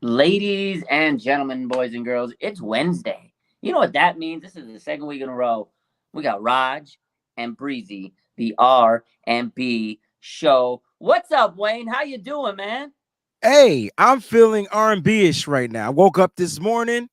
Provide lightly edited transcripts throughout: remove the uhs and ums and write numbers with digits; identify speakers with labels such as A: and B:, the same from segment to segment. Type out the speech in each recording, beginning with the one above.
A: Ladies and gentlemen, boys and girls, it's Wednesday. You know what that means? This is the second week in a row. We got Raj and Breezy, the R&B Show. What's up, Wayne? How you doing, man?
B: Hey, I'm feeling R&B-ish right now. I woke up this morning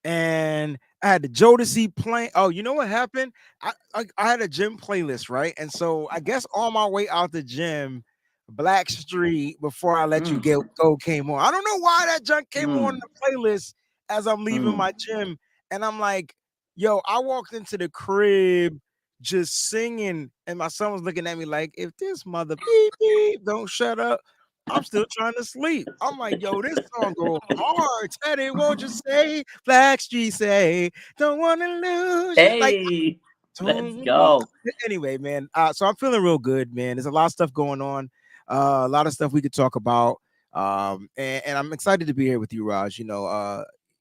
B: and I had the Jodeci playing. Oh, you know what happened? I had a gym playlist, right? And so I guess on my way out the gym, Black Street Before I Let You
A: Mm,
B: Get Go came on. I don't know why that junk came on
A: mm,
B: the playlist as I'm leaving my
A: mm.
B: gym. And I'm like, yo, I walked into the crib just singing, and my son was looking at me like, if this mother beep beep don't shut up. I'm still trying to sleep. I'm like, yo, this song go hard. Teddy, won't you say? Blackstreet say, don't want to lose you. Like,
A: Hey, let's
B: don't want.
A: go.
B: Anyway, man. So I'm feeling real good, man. There's a lot of stuff going on. A lot of stuff we could talk about. And I'm excited to be here with you, Raj.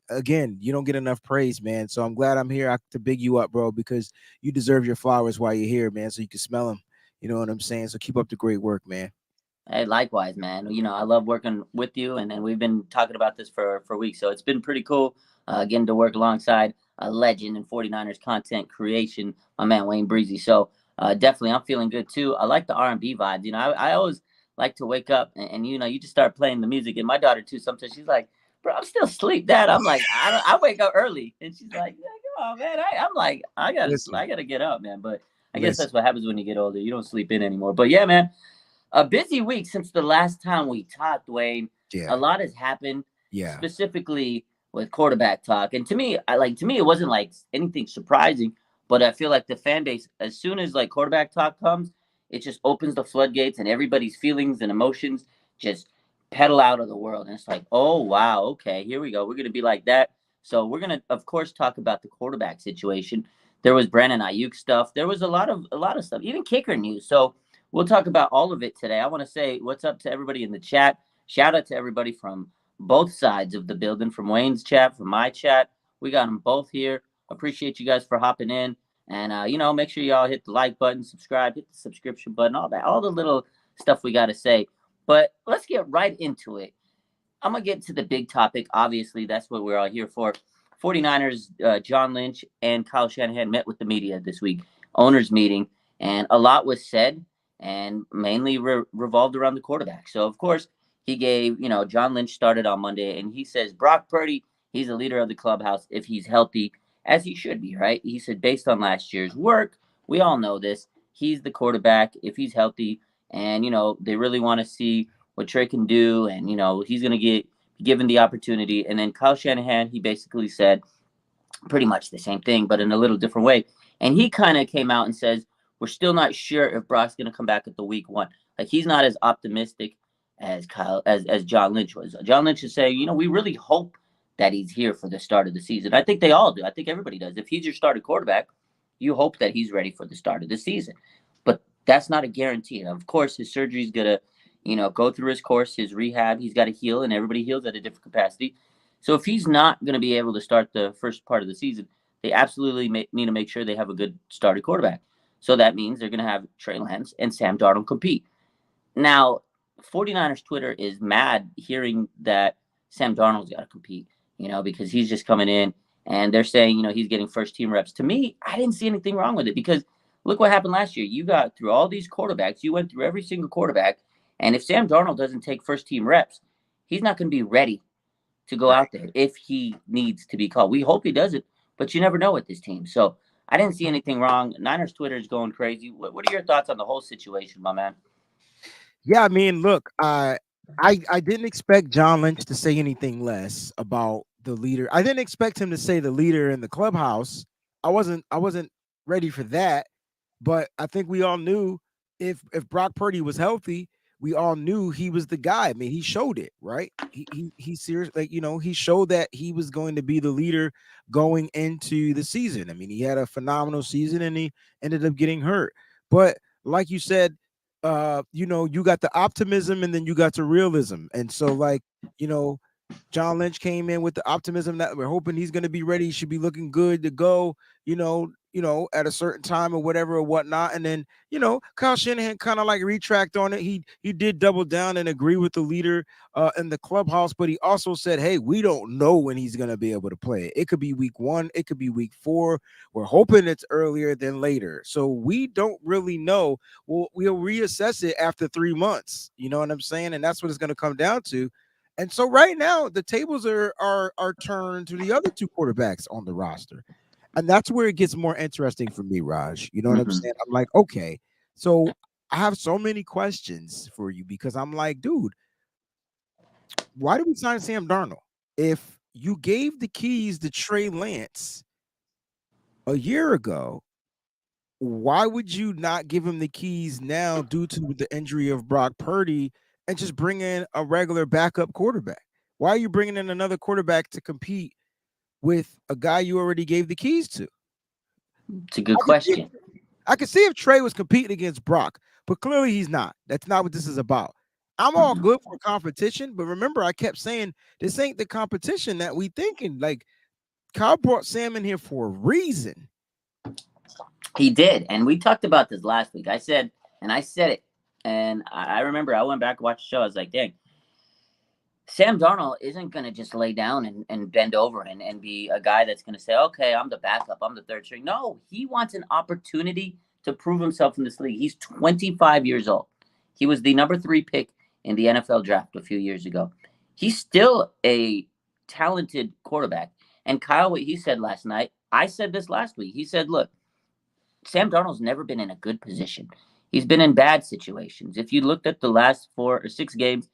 B: Again, you don't get enough praise, man. So I'm glad I'm here to big you up, bro, because you deserve your flowers while you're here, man. So you can smell them. You know what I'm saying? So keep up the great work, man.
A: Hey, likewise, man. I love working with you, and we've been talking about this for weeks, so it's been pretty cool getting to work alongside a legend in 49ers content creation, my man Wayne Breezy. So definitely, I'm feeling good too. I like the R&B vibes. I always like to wake up and you just start playing the music, and my daughter too. Sometimes she's like, "Bro, I'm still asleep, Dad." I'm like, I wake up early," and she's like, "Yeah, come on, man." I'm like,
B: Listen,
A: I gotta get up, man. But I guess that's
B: listen.
A: what happens when you get older. You don't sleep in anymore. But yeah, man, a busy week since the last time we talked, Wayne. A
B: Yeah,
A: lot has happened,
B: yeah.
A: specifically with quarterback talk. And to me, it wasn't like anything surprising, but I feel like the fan base, as soon as like quarterback talk comes, it just opens the floodgates and everybody's feelings and emotions just pedal out of the world. And it's like, oh wow, okay, here we go. We're gonna be like that. So we're gonna, of course, talk about the quarterback situation. There was Brandon Ayuk stuff. There was a lot of stuff, even kicker news. So we'll talk about all of it today. I want to say what's up to everybody in the chat. Shout out to everybody from both sides of the building, from Wayne's chat, from my chat. We got them both here. Appreciate you guys for hopping in. And, make sure y'all hit the like button, subscribe, hit the subscription button, all that, all the little stuff we got to say. But let's get right into it. I'm going to get to the big topic. Obviously, that's what we're all here for. 49ers, John Lynch and Kyle Shanahan met with the media this week, owners meeting, and a lot was said and mainly revolved around the quarterback. So, of course, he gave, John Lynch started on Monday, and he says Brock Purdy, he's a leader of the clubhouse if he's healthy, as he should be, right? He said, based on last year's work, we all know this. He's the quarterback if he's healthy, and, they really want to see what Trey can do, and, he's going to get given the opportunity. And then Kyle Shanahan, he basically said pretty much the same thing, but in a little different way. And he kind of came out and says, we're still not sure if Brock's going to come back at the week one. Like, he's not as optimistic as John Lynch was. John Lynch is saying, we really hope that he's here for the start of the season. I think they all do. I think everybody does. If he's your starting quarterback, you hope that he's ready for the start of the season. But that's not a guarantee. And of course, his surgery is going to, go through his course, his rehab. He's got to heal, and everybody heals at a different capacity. So if he's not going to be able to start the first part of the season, they absolutely need to make sure they have a good starting quarterback. So that means they're going to have Trey Lance and Sam Darnold compete. Now, 49ers Twitter is mad hearing that Sam Darnold's got to compete, because he's just coming in and they're saying, he's getting first team reps. To me, I didn't see anything wrong with it because look what happened last year. You got through all these quarterbacks, you went through every single quarterback. And if Sam Darnold doesn't take first team reps, he's not going to be ready to go
B: Right.
A: out there if he needs to be called. We hope he does it, but you never know with this team. So I didn't see anything wrong. Niners Twitter is going crazy. What are your thoughts on the whole situation, my man?
B: Yeah, I mean, look, I didn't expect John Lynch to say anything less about the leader. I didn't expect him to say the leader in the clubhouse. I wasn't ready for that. But I think we all knew if Brock Purdy was healthy, we all knew he was the guy. I mean, he showed it, right? He seriously, like, he showed that he was going to be the leader going into the season. I mean, he had a phenomenal season and he ended up getting hurt. But like you said, you got the optimism and then you got the realism. And so, like, you know, John Lynch came in with the optimism that we're hoping he's going to be ready. He should be looking good to go. You know, at a certain time or whatever or whatnot. And then, Kyle Shanahan kind of like retract on it. He did double down and agree with the leader in the clubhouse, but he also said, hey, we don't know when he's going to be able to play. It could be week 1, it could be week 4. We're hoping it's earlier than later. So we don't really know. We'll reassess it after 3 months. You know what I'm saying? And that's what it's going to come down to. And so right now the tables are turned to the other two quarterbacks on the roster. And that's where it gets more interesting for me, Raj. You know what I'm
A: Hmm.
B: saying? I'm like, okay, so I have so many questions for you because I'm like, dude, why did we sign Sam Darnold? If you gave the keys to Trey Lance a year ago, why would you not give him the keys now due to the injury of Brock Purdy and just bring in a regular backup quarterback? Why are you bringing in another quarterback to compete with a guy you already gave the keys to?
A: It's a good
B: I could see
A: question.
B: I could see if Trey was competing against Brock, but clearly he's not. That's not what this is about. I'm all
A: Hmm.
B: good for competition, but remember, I kept saying this ain't the competition that we thinking. Like Kyle brought Sam in here for a reason.
A: He did, and we talked about this last week. I said it, and I remember I went back and watched the show. I was like, dang, Sam Darnold isn't going to just lay down and bend over and be a guy that's going to say, okay, I'm the backup, I'm the third string. No, he wants an opportunity to prove himself in this league. He's 25 years old. He was the number 3 pick in the NFL draft a few years ago. He's still a talented quarterback. And Kyle, what he said last night, I said this last week. He said, look, Sam Darnold's never been in a good position. He's been in bad situations. If you looked at the last 4 or 6 games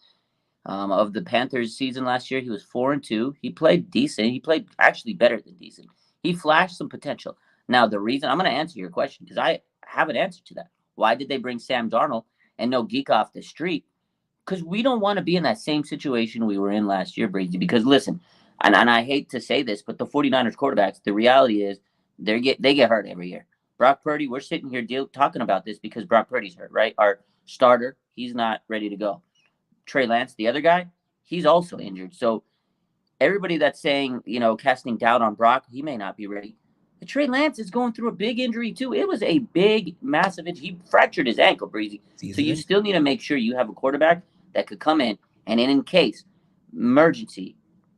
A: of the Panthers season last year, he was 4-2. He played decent. He played actually better than decent. He flashed some potential. Now, the reason I'm going to answer your question because I have an answer to that. Why did they bring Sam Darnold and no geek off the street? Because we don't want to be in that same situation we were in last year, Breezy. Because listen, and I hate to say this, but the 49ers quarterbacks, the reality is they get hurt every year. Brock Purdy, we're sitting here talking about this because Brock Purdy's hurt, right? Our starter, he's not ready to go. Trey Lance, the other guy, he's also injured. So everybody that's saying, casting doubt on Brock, he may not be ready. But Trey Lance is going through a big injury too. It was a big, massive injury. He fractured his ankle, Breezy. So
B: Season
A: you
B: in.
A: still need to make sure you have a quarterback that could come in and in case emergency,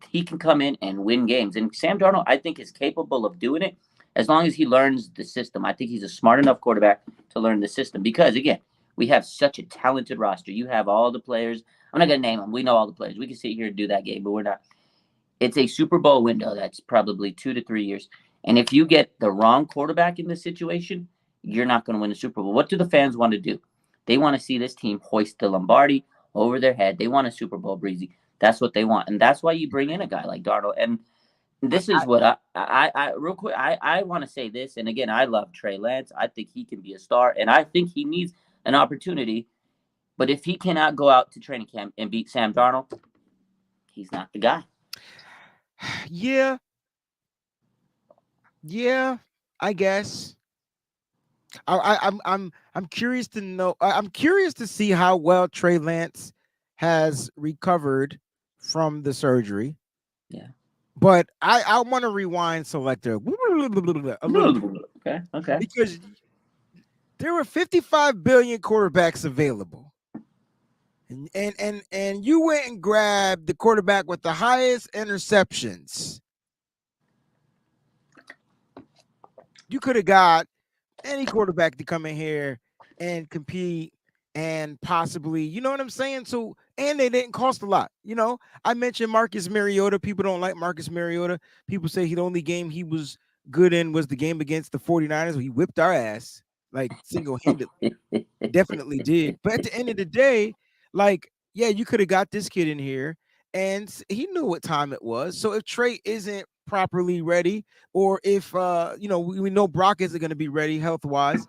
A: he can come in and win games. And Sam Darnold, I think, is capable of doing it as long as he learns the system. I think he's a smart enough quarterback to learn the system because, again, we have such a talented roster. You have all the players. I'm not going to name them. We know all the players. We can sit here and do that game, but we're not. It's a Super Bowl window that's probably 2 to 3 years. And if you get the wrong quarterback in this situation, you're not going to win the Super Bowl. What do the fans want to do? They want to see this team hoist the Lombardi over their head. They want a Super Bowl, Breezy. That's what they want. And that's why you bring in a guy like Darnold. And this is what I real quick, I want to say this. And again, I love Trey Lance. I think he can be a star. And I think he needs an opportunity. But if he cannot go out to training camp and beat Sam Darnold, he's not the guy.
B: Yeah, yeah, I guess. I'm curious to know. I'm curious to see how well Trey Lance has recovered from the surgery.
A: Yeah.
B: But I want to rewind selector a little bit
A: Okay. Okay.
B: because there were 55 billion quarterbacks available. And you went and grabbed the quarterback with the highest interceptions. You could have got any quarterback to come in here and compete and possibly, you know what I'm saying? So, and they didn't cost a lot. I mentioned Marcus Mariota. People don't like Marcus Mariota. People say the only game he was good in was the game against the 49ers where he whipped our ass like single-handedly. Definitely did. But at the end of the day, like, yeah, you could have got this kid in here and he knew what time it was. So if Trey isn't properly ready, or if we know Brock isn't going to be ready health wise,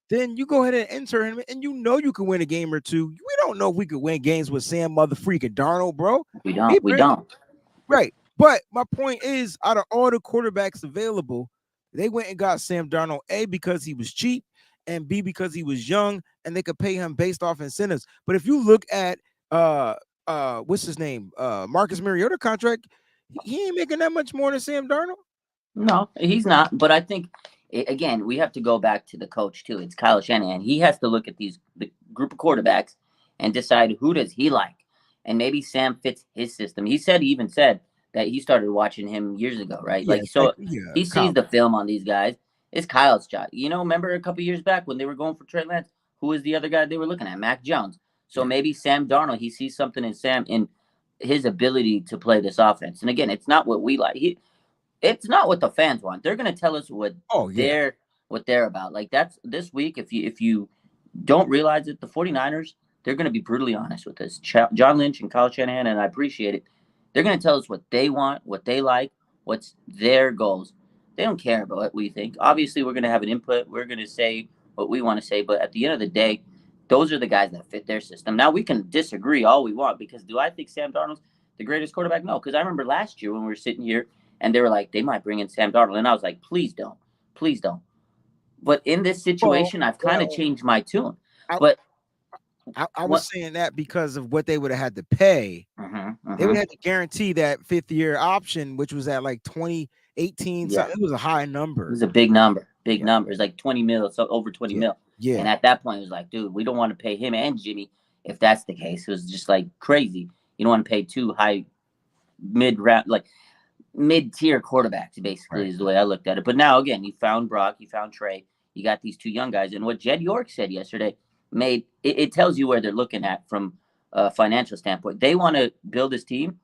B: then you go ahead and enter him, and you can win a game or two. We don't know if we could win games with Sam motherfreaking Darnold, bro.
A: We
B: He
A: don't. We
B: barely
A: don't.
B: right. But my point is, out of all the quarterbacks available, they went and got Sam Darnold, A, because he was cheap, and B, because he was young, and they could pay him based off incentives. But if you look at what's his name? Marcus Mariota contract, he ain't making that much more than Sam Darnold.
A: No, he's not. But I think again, we have to go back to the coach too. It's Kyle Shanahan. He has to look at the group of quarterbacks and decide who does he like, and maybe Sam fits his system. He even said that he started watching him years ago, right?
B: Yeah,
A: Like so,
B: yeah,
A: he sees
B: Kyle.
A: the film on these guys. It's Kyle's job. Remember a couple years back when they were going for Trey Lance, who was the other guy they were looking at? Mac Jones. So
B: Yeah.
A: maybe Sam Darnold. He sees something in Sam in his ability to play this offense. And again, it's not what we like. It's not what the fans want. They're going to tell us
B: Oh yeah.
A: they're what they're about. Like that's this week. If you don't realize it, the 49ers, they're going to be brutally honest with us. John Lynch and Kyle Shanahan, and I appreciate it. They're going to tell us what they want, what they like, what's their goals. They don't care about what we think. Obviously, we're going to have an input. We're going to say what we want to say, but at the end of the day, those are the guys that fit their system. Now we can disagree all we want because do I think Sam Darnold's the greatest quarterback? No, because I remember last year when we were sitting here and they were like, they might bring in Sam Darnold, and I was like, please don't, please don't. But in this
B: Well,
A: situation, I've kind of
B: well,
A: changed my tune.
B: I,
A: But
B: I was
A: what?
B: saying that because of what they would have had to pay. They would have to guarantee that 5th-year option, which was at like 2018. So
A: Yeah,
B: it was a high
A: it
B: number.
A: was a big number, big
B: Yeah,
A: number. It's like 20 mil, so over 20
B: yeah,
A: mil. And
B: yeah.
A: at that point, it was like, dude, we don't want to pay him and Jimmy if that's the case. It was just like crazy. You don't want to pay two high mid round, like mid-tier quarterbacks, basically
B: Right.
A: is the way I looked at it. But now again, you found Brock, you found Trey, you got these two young guys, and what Jed York said yesterday made it tells you where they're looking at from a financial standpoint. They want to build this team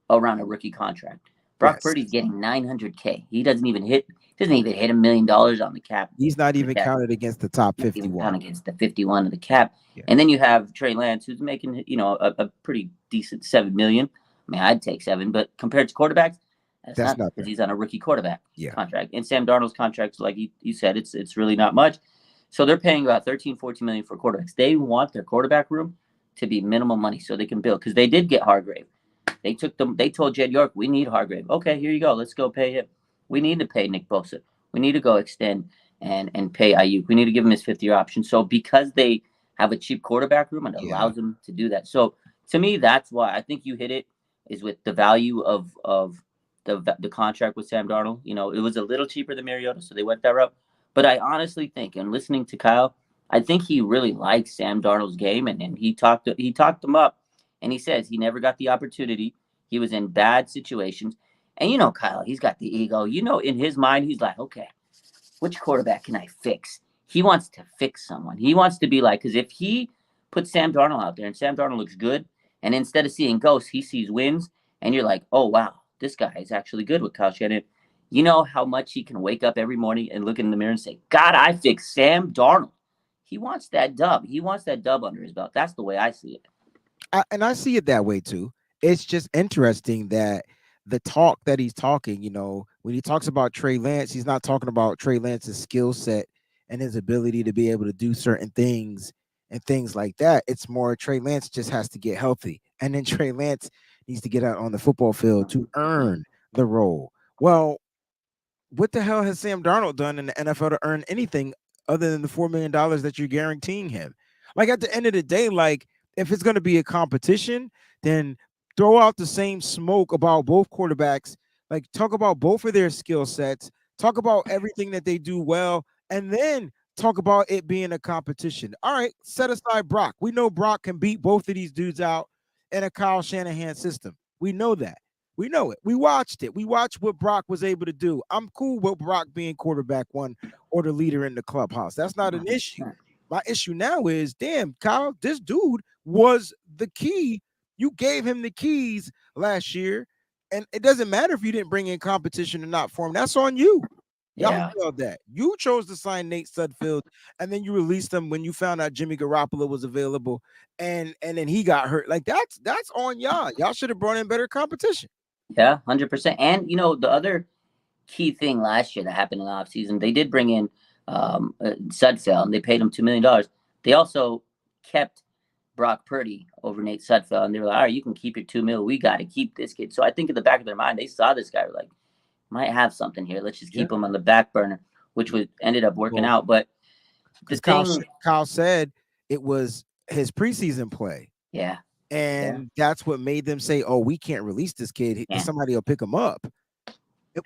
A: around a rookie contract. Brock
B: Yes.
A: Purdy's getting 900K. He doesn't even hit $1 million on the cap.
B: He's not
A: The
B: even
A: cap
B: counted against the top
A: not even count
B: 51.
A: against the 51 of the cap.
B: Yeah.
A: And then you have Trey Lance, who's making a pretty decent 7 million. I mean, I'd take 7, but compared to quarterbacks, that's
B: That's
A: nothing because
B: nothing.
A: he's on a rookie quarterback
B: Yeah.
A: contract. And Sam Darnold's contract, like you said, it's really not much. So they're paying about 13, 14 million for quarterbacks. They want their quarterback room to be minimal money so they can build because they did get Hargrave. They told Jed York, we need Hargrave. Okay, here you go. Let's go pay him. We need to pay Nick Bosa. We need to go extend and pay Ayuk. We need to give him his 5th-year option. So because they have a cheap quarterback room, it
B: Yeah.
A: allows them to do that. So to me, that's why I think you hit it is with the value of the contract with Sam Darnold. It was a little cheaper than Mariota, so they went that route. But I honestly think, and listening to Kyle, I think he really likes Sam Darnold's game, and he talked him up, and he says he never got the opportunity. He was in bad situations, and Kyle, he's got the ego. In his mind, he's like, okay, which quarterback can I fix? He wants to fix someone. He wants to be like, because if he puts Sam Darnold out there and Sam Darnold looks good, and instead of seeing ghosts, he sees wins, and you're like, oh, wow, this guy is actually good with Kyle Shanahan. You know how much he can wake up every morning and look in the mirror and say, God, I fixed Sam Darnold. He wants that dub. He wants that dub under his belt. That's the way I see it.
B: And I see it that way too. It's just interesting that the talk that he's talking, when he talks about Trey Lance, he's not talking about Trey Lance's skill set and his ability to be able to do certain things and things like that. It's more Trey Lance just has to get healthy. And then Trey Lance needs to get out on the football field to earn the role. Well, what the hell has Sam Darnold done in the NFL to earn anything other than the $4 million that you're guaranteeing him? Like at the end of the day, like if it's going to be a competition, then throw out the same smoke about both quarterbacks. Like talk about both of their skill sets, talk about everything that they do well, and then talk about it being a competition. All right, set aside Brock. We know Brock can beat both of these dudes out in a Kyle Shanahan system. We know that. We know it. We watched it. We watched what Brock was able to do. I'm cool with Brock being quarterback one or the leader in the clubhouse. That's not an issue. My issue now is, damn, Kyle, this dude was the key. You gave him the keys last year, and it doesn't matter if you didn't bring in competition or not for him. That's on you. Y'all
A: Yeah.
B: failed that. You chose to sign Nate Sudfeld, and then you released him when you found out Jimmy Garoppolo was available, and then he got hurt. Like that's on y'all. Y'all should have brought in better competition.
A: Yeah, 100%. And, the other key thing last year that happened in the offseason, they did bring in Sudfeld, and they paid him $2 million. They also kept Brock Purdy over Nate Sudfeld, and they were like, all right, you can keep your $2 million. We got to keep this kid. So I think in the back of their mind, they saw this guy, were like, might have something here. Let's just
B: Yeah.
A: keep him on the back burner, which ended up working out. But the
B: Because
A: thing,
B: Kyle said it was his preseason play,
A: yeah,
B: and that's what made them say, "Oh, we can't release this kid.
A: yeah.
B: Somebody will pick him up."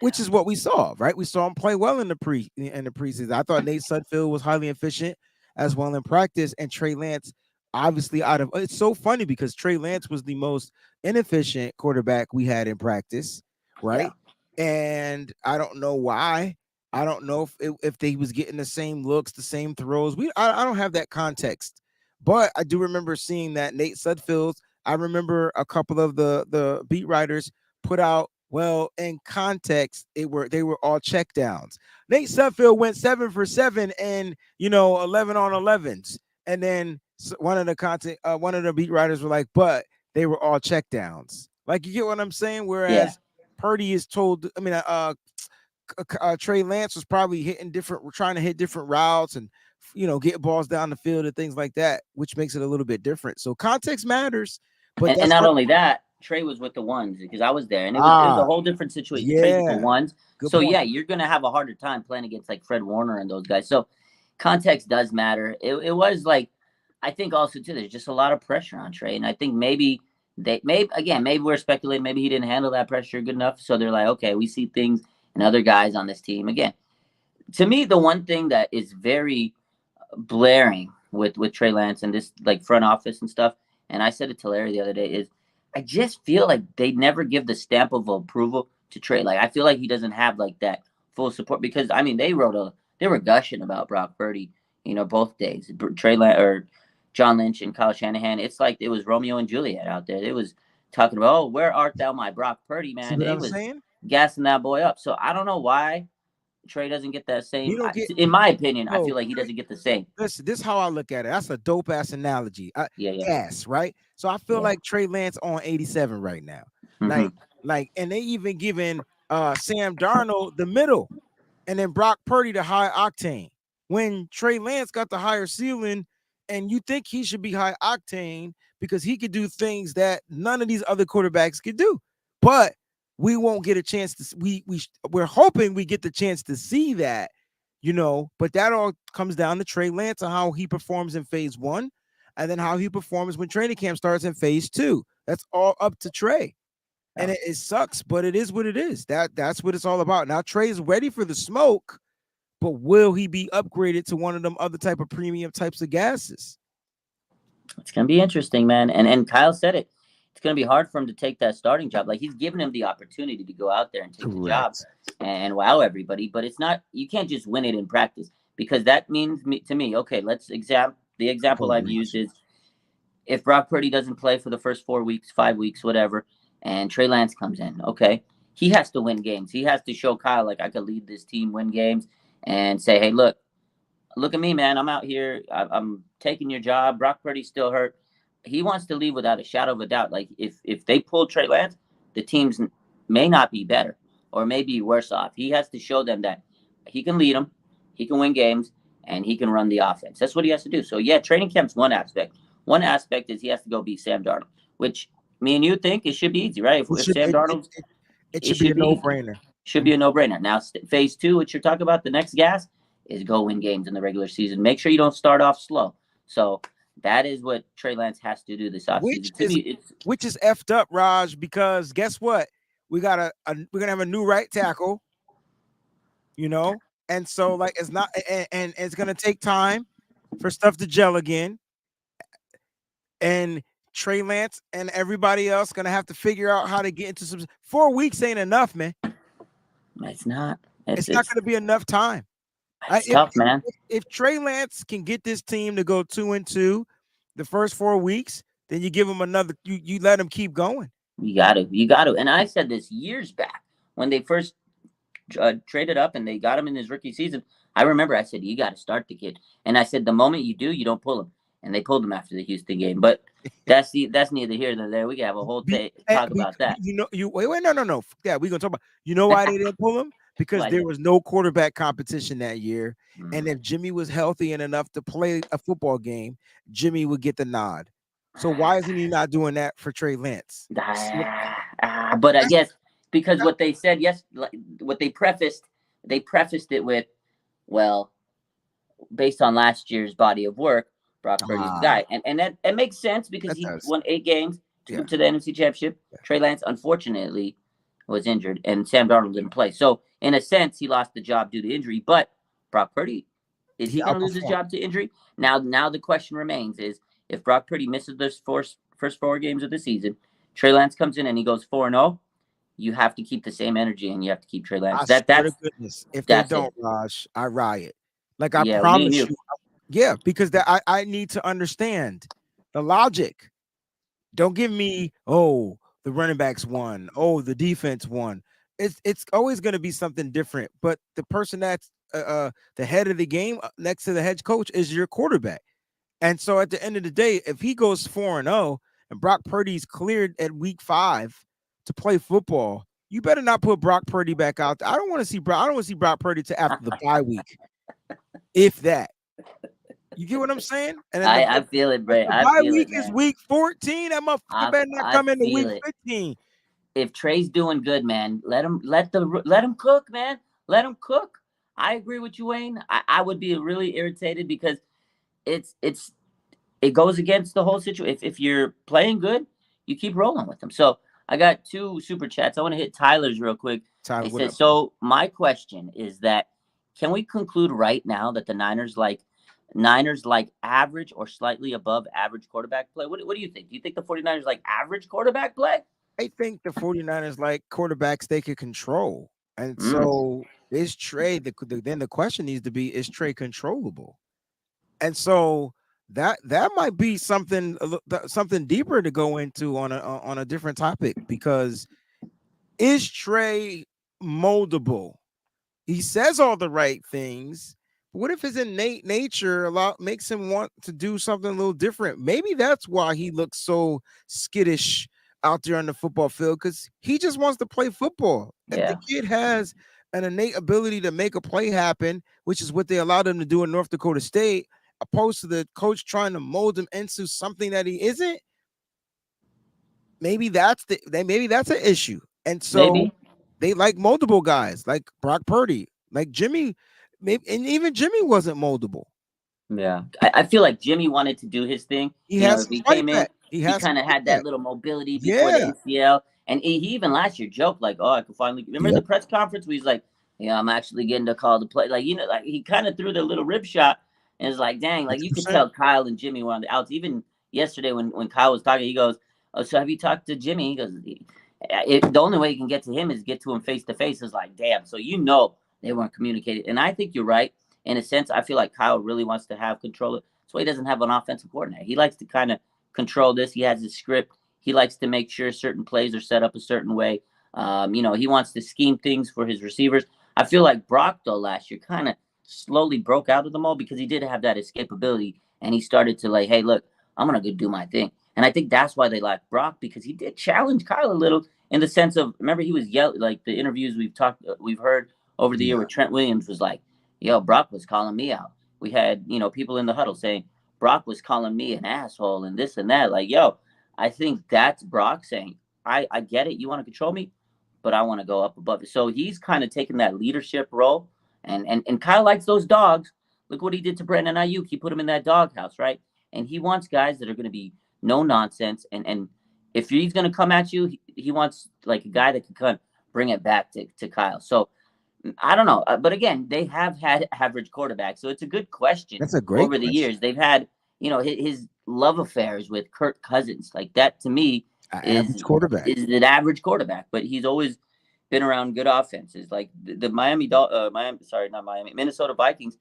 B: which is what we saw, right? We saw him play well in the preseason. I thought Nate Sudfeld was highly efficient as well in practice, and Trey Lance obviously out of. It's so funny because Trey Lance was the most inefficient quarterback we had in practice,
A: Yeah,
B: right? And I don't know why. I don't know if they was getting the same looks, the same throws. I don't have that context, but I do remember seeing that Nate Sudfeld. I remember a couple of the beat writers put out, well, in context, they were all check downs. Nate Sudfeld went 7 for 7 and 11 on 11s. And then one of the beat writers were like, but they were all check downs. Like, you get what I'm saying?
A: yeah.
B: Whereas Purdy is told, Trey Lance was probably trying to hit different routes and get balls down the field and things like that, which makes it a little bit different. So context matters, but
A: And
B: that's
A: not
B: what.
A: only that, Trey was with the ones because I was there, and it was a
B: Ah,
A: whole different situation. Trey's with the
B: yeah,
A: ones,
B: good
A: so
B: point.
A: yeah, you're gonna have a harder time playing against like Fred Warner and those guys. So context does matter. It was like, I think also too, there's just a lot of pressure on Trey, and I think maybe we're speculating, maybe he didn't handle that pressure good enough, so they're like, okay, we see things in other guys on this team. Again, to me, the one thing that is very blaring with Trey Lance and this like front office and stuff, and I said it to Larry the other day, is I just feel like they never give the stamp of approval to Trey. Like I feel like he doesn't have like that full support because I mean they were gushing about Brock Purdy, both days. Trey Lance or John Lynch and Kyle Shanahan. It's like it was Romeo and Juliet out there. It was talking about, oh, where art thou, my Brock Purdy,
B: See
A: man?
B: what
A: They
B: I'm
A: was
B: saying?
A: gassing that boy up. So I don't know why Trey doesn't get that
B: You
A: same.
B: don't get
A: In my opinion, I
B: no
A: feel like he
B: Trey.
A: doesn't get the same.
B: Listen, this is how I look at it. That's a dope ass analogy.
A: Yeah, yeah,
B: Ass, right? So I feel
A: yeah.
B: like Trey Lance on 87 right now.
A: Hmm.
B: Like, and they even giving Sam Darnold the middle, and then Brock Purdy the high octane. When Trey Lance got the higher ceiling, and you think he should be high octane because he could do things that none of these other quarterbacks could do. But we won't get a chance to. We're hoping we get the chance to see that, But that all comes down to Trey Lance and how he performs in phase one, and then how he performs when training camp starts in phase two. That's all up to Trey. And
A: Yeah.
B: it sucks, but it is what it is. That's what it's all about. Now Trey's ready for the smoke, but will he be upgraded to one of them other type of premium types of gases?
A: It's gonna be interesting, man. And Kyle said it. It's gonna be hard for him to take that starting job. Like he's giving him the opportunity to go out there and take the job
B: Correct.
A: and wow everybody. But it's not. You can't just win it in practice because that means to me. Okay, the example
B: Hold
A: I've used is if Brock Purdy doesn't play for the first 4 weeks, 5 weeks, whatever, and Trey Lance comes in, okay, he has to win games. He has to show Kyle like I could lead this team, win games, and say, hey, look at me, man. I'm out here. I'm taking your job. Brock Purdy's still hurt. He wants to leave without a shadow of a doubt. Like if they pull Trey Lance, the teams may not be better or may be worse off. He has to show them that he can lead them, he can win games, and he can run the offense. That's what he has to do. So yeah, training camp's one aspect. One aspect is he has to go beat Sam Darnold, which me and you think it should be easy, right?
B: it
A: If
B: should
A: Sam Darnold,
B: it
A: it
B: should be a
A: should be
B: no
A: easy.
B: brainer.
A: Should be a no-brainer. Now, phase two, which you're talking about, the next gas is go win games in the regular season. Make sure you don't start off slow. So that is what Trey Lance has to do this
B: Which
A: offseason. To
B: is
A: me, it's
B: which is effed up, Raj, because guess what? We got we're gonna have a new right tackle, you know, and so like it's not and it's gonna take time for stuff to gel again. And Trey Lance and everybody else gonna have to figure out how to get into some 4 weeks ain't enough, man.
A: it's not. It's
B: It's not
A: it's
B: gonna be enough time. I,
A: it's tough, man.
B: if Trey Lance can get this team to go 2-2 the first 4 weeks, then you give him another. You let him keep going.
A: You got to. And I said this years back when they first traded up and they got him in his rookie season. I remember I said you got to start the kid, and I said the moment you do, you don't pull him. And they pulled him after the Houston game. But that's neither here nor there. We can have a whole talk about that.
B: You wait no. Yeah, we gonna talk about. You know why they didn't pull him? Because
A: Why
B: there
A: did?
B: was no quarterback competition that year, and
A: Mm.
B: if Jimmy was healthy and enough to play a football game, Jimmy would get the nod. So why isn't he not doing that for Trey Lance?
A: But I
B: That's-
A: guess because what they said, yes, like, what they prefaced it with, well, based on last year's body of work, Brock Purdy's the
B: Ah,
A: guy, and that it makes sense because
B: that
A: he
B: does.
A: won 8 games, took
B: Yeah.
A: him to the NFC Championship.
B: Yeah.
A: Trey Lance, unfortunately, was injured, and Sam Darnold didn't play. So in a sense, he lost the job due to injury. But Brock Purdy, is
B: He
A: he going to lose his
B: outperformed.
A: job to injury? Now the question remains: is if Brock Purdy misses the first 4 games of the season, Trey Lance comes in and he goes 4-0. You have to keep the same energy and you have to keep Trey Lance.
B: I swear to
A: That's
B: goodness, if they
A: that's
B: don't,
A: it.
B: Raj, I riot. Like I
A: Yeah, me and
B: promise
A: you.
B: you, yeah, because I need to understand the logic. Don't give me, oh, the running backs won, oh, the defense won. It's always going to be something different. But the person that's the head of the game next to the head coach is your quarterback. And so at the end of the day, if he goes 4-0 and Brock Purdy's cleared at week 5 to play football, you better not put Brock Purdy back out there. I don't want to see Brock. I don't want to see Brock Purdy to after the bye week, if that. You get what I'm saying? And then
A: I feel it,
B: if
A: Bray.
B: the
A: I
B: bye
A: feel
B: week
A: it,
B: is
A: man.
B: week 14, that motherfucker better not
A: I
B: come into
A: feel
B: week
A: it.
B: 15.
A: If Trey's doing good, man, let him cook, man. Let him cook. I agree with you, Wayne. I would be really irritated because it's it goes against the whole situation. If you're playing good, you keep rolling with them. So I got 2 super chats. I want to hit Tyler's real quick.
B: Tyler,
A: It
B: what
A: says,
B: up, man?
A: so my question is that can we conclude right now that the Niners like average or slightly above average quarterback play? What do you think? Do you think the 49ers like average quarterback play?
B: I think the 49ers like quarterbacks they could control. And
A: Mm,
B: so is Trey, then the question needs to be, is Trey controllable? And so that might be something something deeper to go into on a different topic, because is Trey moldable? He says all the right things. But what if his innate nature makes him want to do something a little different? Maybe that's why he looks so skittish out there on the football field, because he just wants to play football. If the
A: yeah.
B: kid has an innate ability to make a play happen, which is what they allowed him to do in North Dakota State, opposed to the coach trying to mold him into something that he isn't, maybe that's an issue. And so
A: Maybe.
B: they like moldable guys like Brock Purdy, like Jimmy, maybe, and even Jimmy wasn't moldable.
A: Yeah, I feel like Jimmy wanted to do his thing.
B: He
A: You know,
B: has
A: if
B: some
A: he
B: fight
A: came in,
B: back. He
A: he
B: has some
A: kind of
B: fight
A: had that
B: back.
A: little mobility before the
B: Yeah.
A: ACL, and he even last year joked like, "Oh, I could finally." Remember the
B: Yep.
A: press conference where he's like, "Yeah, I'm actually getting to call the play." Like like he kind of threw the little rib shot, and it's like, dang, like you could
B: 100%.
A: tell Kyle and Jimmy were on the outs. Even yesterday when Kyle was talking, he goes, "Oh, so have you talked to Jimmy?" He goes, The only way you can get to him is get to him face to face." Is like, damn. So they weren't communicating, and I think you're right in a sense. I feel like Kyle really wants to have control. That's why he doesn't have an offensive coordinator. He likes to kind of control this. He has his script. He likes to make sure certain plays are set up a certain way. He wants to scheme things for his receivers. I feel like Brock, though, last year kind of slowly broke out of the mold because he did have that escapability and he started to like, hey, look, I'm going to go do my thing. And I think that's why they like Brock because he did challenge Kyle a little in the sense of, remember, he was yelling, like the interviews we've heard over the year
B: Yeah.
A: where Trent Williams was like, yo, Brock was calling me out. We had, people in the huddle saying, Brock was calling me an asshole and this and that. Like, yo, I think that's Brock saying, I get it. You want to control me, but I want to go up above it. So he's kind of taking that leadership role. And Kyle likes those dogs. Look what he did to Brandon Ayuk. He put him in that doghouse, right? And he wants guys that are going to be no nonsense. And if he's going to come at you, he wants like a guy that can kind of bring it back to Kyle. So I don't know, but again, they have had average quarterbacks, so it's a good question.
B: That's a great
A: Over the
B: question.
A: years, they've had his love affairs with Kirk Cousins, like that to me
B: An
A: is
B: average quarterback.
A: is an average quarterback, but he's always been around good offenses, like the Minnesota Vikings.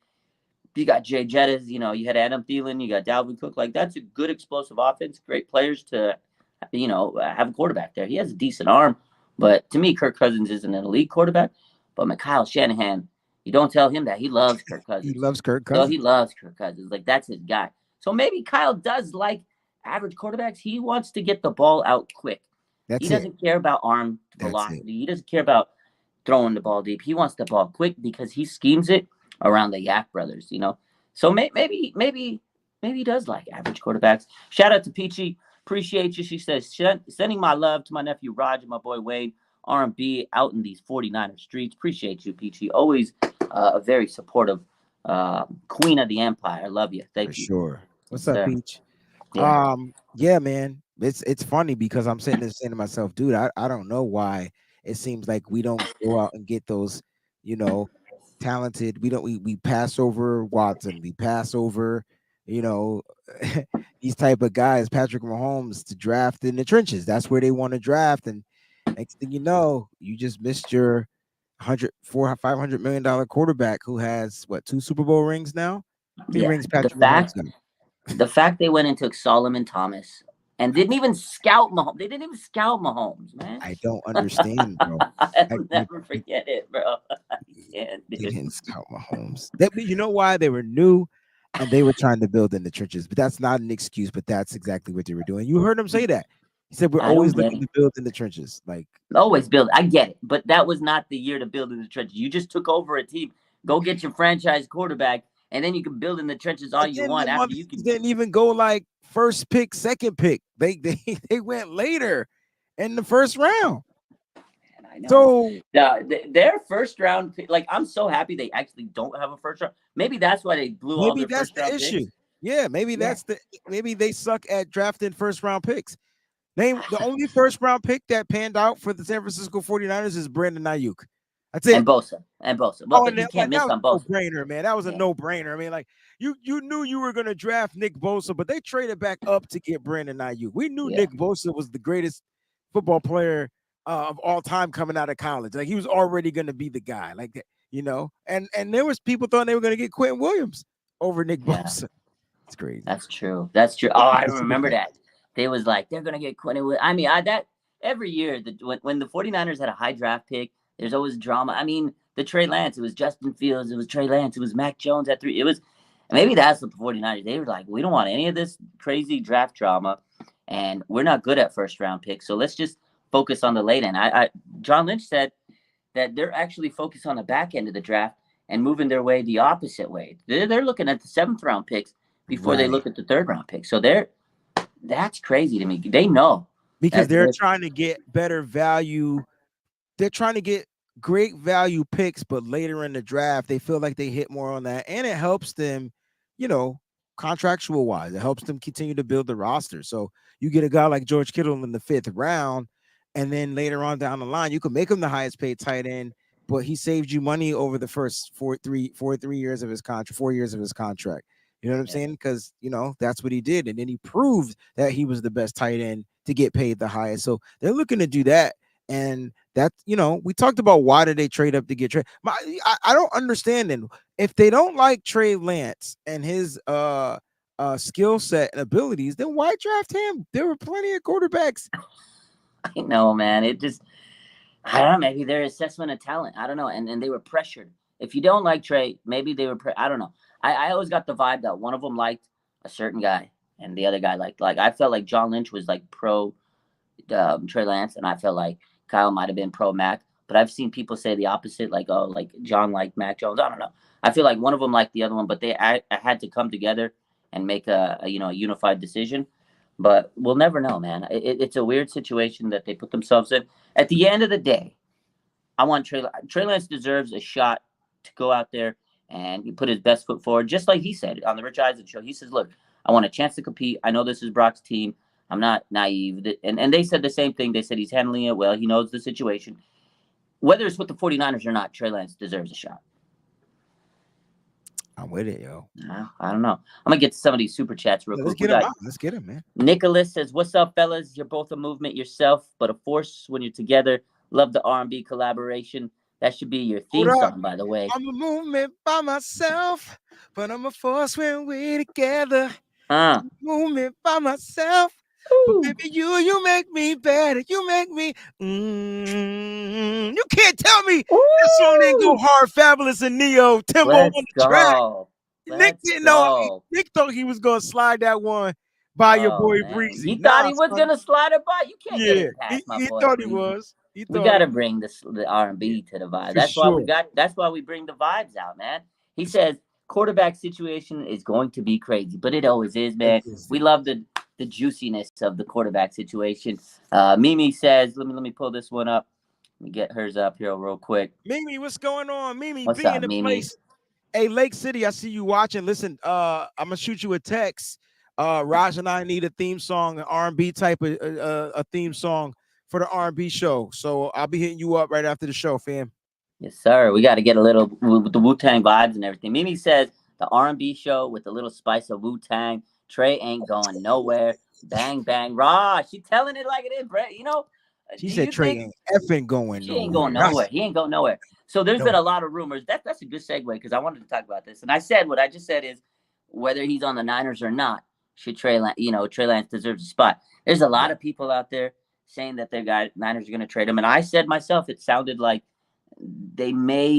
A: You got Jay Jettis, you had Adam Thielen, you got Dalvin Cook, like that's a good explosive offense, great players to have a quarterback there. He has a decent arm, but to me, Kirk Cousins isn't an elite quarterback. But Kyle Shanahan, you don't tell him that he loves Kirk
B: He
A: Cousins.
B: loves Kirk
A: So he
B: Cousins.
A: loves Kirk Cousins. Like that's his guy. So maybe Kyle does like average quarterbacks. He wants to get the ball out quick. He
B: That's it.
A: doesn't care about arm
B: That's it.
A: velocity. He doesn't care about throwing the ball deep. He wants the ball quick because he schemes it around the Yak brothers. So maybe he does like average quarterbacks. Shout out to Peachy. Appreciate you. She says, sending my love to my nephew Raj and my boy Wayne, R&B out in these 49er streets. Appreciate you, Peachy. Always a very supportive queen of the empire. I love you.
B: For
A: Thank you.
B: sure.
A: Yes,
B: What's up,
A: sir.
B: Peach?
A: Yeah.
B: Yeah, man. It's funny because I'm sitting there saying to myself, dude, I don't know why it seems like we don't go out and get those, you know, talented. We don't. We pass over Watson. We pass over, you know, these type of guys, Patrick Mahomes, to draft in the trenches. That's where they want to draft. And next thing you know, you just missed your 500 million dollar quarterback who has what, 2 Super Bowl rings now? How many
A: Yeah,
B: rings Patrick Mahomes got?
A: the fact they went into Solomon Thomas and didn't even scout Mahomes. They didn't even scout Mahomes, man.
B: I don't understand, bro.
A: I'll
B: I
A: never forget it, bro. I can't,
B: they
A: dude.
B: didn't scout Mahomes. That, you know why? They were new and they were trying to build in the trenches. But that's not an excuse, but that's exactly what they were doing. You heard him say that. He said we're
A: I don't
B: always
A: get
B: looking
A: it.
B: to build in the trenches. Like,
A: Always build. I get it, but that was not the year to build in the trenches. You just took over a team. Go get your franchise quarterback, and then you can build in the trenches all you
B: again,
A: want.
B: the
A: After you
B: motherfuckers
A: can,
B: didn't even go like first pick, second pick. They went later in the first round.
A: and I know
B: So
A: their first round pick. Like I'm so happy they actually don't have a first round. Maybe that's why they blew all
B: maybe
A: their
B: that's
A: first
B: the
A: round
B: issue.
A: picks.
B: Yeah,
A: Yeah,
B: maybe they suck at drafting first round picks. Name the only first round pick that panned out for the San Francisco 49ers is Brandon Ayuk. That's it.
A: and Bosa. Well,
B: Oh,
A: but
B: and
A: you
B: that,
A: can't
B: that
A: miss
B: was
A: on
B: a no
A: Bosa.
B: brainer, man. That was a
A: Yeah,
B: no brainer. I mean, like you knew you were gonna draft Nick Bosa, but they traded back up to get Brandon Ayuk. We knew
A: yeah,
B: Nick Bosa was the greatest football player of all time coming out of college. Like he was already gonna be the guy, like that, you know. And there was people thought they were gonna get Quentin Williams over Nick
A: yeah.
B: Bosa. It's crazy.
A: That's true. That's true.
B: But
A: Oh, I
B: needless to
A: remember
B: say,
A: that. They was like, they're gonna get Quentin. I mean, that every year when the 49ers had a high draft pick, there's always drama. I mean, the Trey Lance, it was Justin Fields, it was Trey Lance, it was Mac Jones at 3. It was maybe that's what the 49ers. They were like, we don't want any of this crazy draft drama, and we're not good at first round picks. So let's just focus on the late end. John Lynch said that they're actually focused on the back end of the draft and moving their way the opposite way. They're looking at the seventh round picks before they
B: right.
A: look at the third round pick. So that's crazy to me. They know
B: Because
A: that
B: they're trying to get better value. They're trying to get great value picks, but later in the draft, they feel like they hit more on that. And it helps them, you know, contractual wise. It helps them continue to build the roster. So you get a guy like George Kittle in the 5th round, and then later on down the line, you can make him the highest paid tight end, but he saved you money over the first 3 years of his contract, 4 years of his contract. You know what I'm
A: yeah,
B: saying? Because that's what he did, and then he proved that he was the best tight end to get paid the highest. So they're looking to do that, and that we talked about why did they trade up to get Trey. I don't understand them if they don't like Trey Lance and his skill set and abilities. Then why draft him? There were plenty of quarterbacks.
A: I know, man. It just I don't know. Maybe their assessment of talent. I don't know. And they were pressured. If you don't like Trey, maybe they were. I don't know. I always got the vibe that one of them liked a certain guy, and the other guy liked. Like I felt like John Lynch was like pro Trey Lance, and I felt like Kyle might have been pro Mac. But I've seen people say the opposite, like oh, like John liked Mac Jones. I don't know. I feel like one of them liked the other one, but I had to come together and make a unified decision. But we'll never know, man. It's a weird situation that they put themselves in. At the end of the day, I want Trey Lance deserves a shot to go out there and he put his best foot forward, just like he said on the Rich Eisen show. He says, "Look, I want a chance to compete. I know this is Brock's team. I'm not naive." And they said the same thing. They said he's handling it well. He knows the situation. Whether it's with the 49ers or not, Trey Lance deserves a shot.
B: I'm with it, yo.
A: I don't know. I'm gonna get to some of these super chats real
B: Yeah, let's
A: quick. We
B: get him
A: got
B: out. Let's get him, man.
A: Nicholas says, "What's up, fellas? You're both a movement yourself, but a force when you're together. Love the R&B collaboration. That should be your
B: Hold
A: theme
B: up.
A: song, by the way."
B: I'm a movement by myself, but I'm a force when we're together.
A: Uh,
B: Movement by myself. But
A: Woo.
B: baby, you make me better. You make me. You can't tell me that song didn't go
A: Woo!
B: hard. Fabulous and Neo Timbo on
A: Let's
B: the track.
A: go.
B: Nick
A: Let's
B: didn't know.
A: go.
B: Nick thought he was gonna slide that one by your
A: Oh
B: boy
A: man, he
B: Breezy.
A: thought
B: Nah,
A: he was
B: son.
A: gonna slide it by. You can't get
B: Yeah,
A: it past my
B: he
A: boy
B: thought he
A: Breezy.
B: was. He
A: We
B: thought
A: gotta bring the R and
B: yeah,
A: B to the vibe.
B: for
A: That's why we
B: sure.
A: got. That's why we bring the vibes out, man. He says quarterback situation is going to be crazy, but it always is, man. We love the juiciness of the quarterback situation. Mimi says, let me pull this one up. Let me get hers up here real quick.
B: Mimi, what's going on? Mimi
A: What's
B: B in
A: up,
B: the
A: Mimi?
B: place. Hey, Lake City, I see you watching. Listen, I'm gonna shoot you a text. Raj and I need a theme song, an R&B type of a theme song for the R&B show. So I'll be hitting you up right after the show, fam.
A: Yes, sir. We got to get a little with the Wu Tang vibes and everything. Mimi says the R&B show with a little spice of Wu Tang. Trey ain't going nowhere. Bang bang raw. She telling it like it is, Brett.
B: She
A: Do
B: said
A: you
B: Trey
A: think
B: ain't effing going
A: she ain't going
B: nowhere.
A: nowhere? He ain't going nowhere. So there's been
B: No.
A: a lot of rumors. That's a good segue because I wanted to talk about this. And I said what I just said is whether he's on the Niners or not, should Trey Lance deserves a spot. There's a lot
B: Yeah.
A: of people out there saying that their guy Niners are going to trade him, and I said myself it sounded like they may,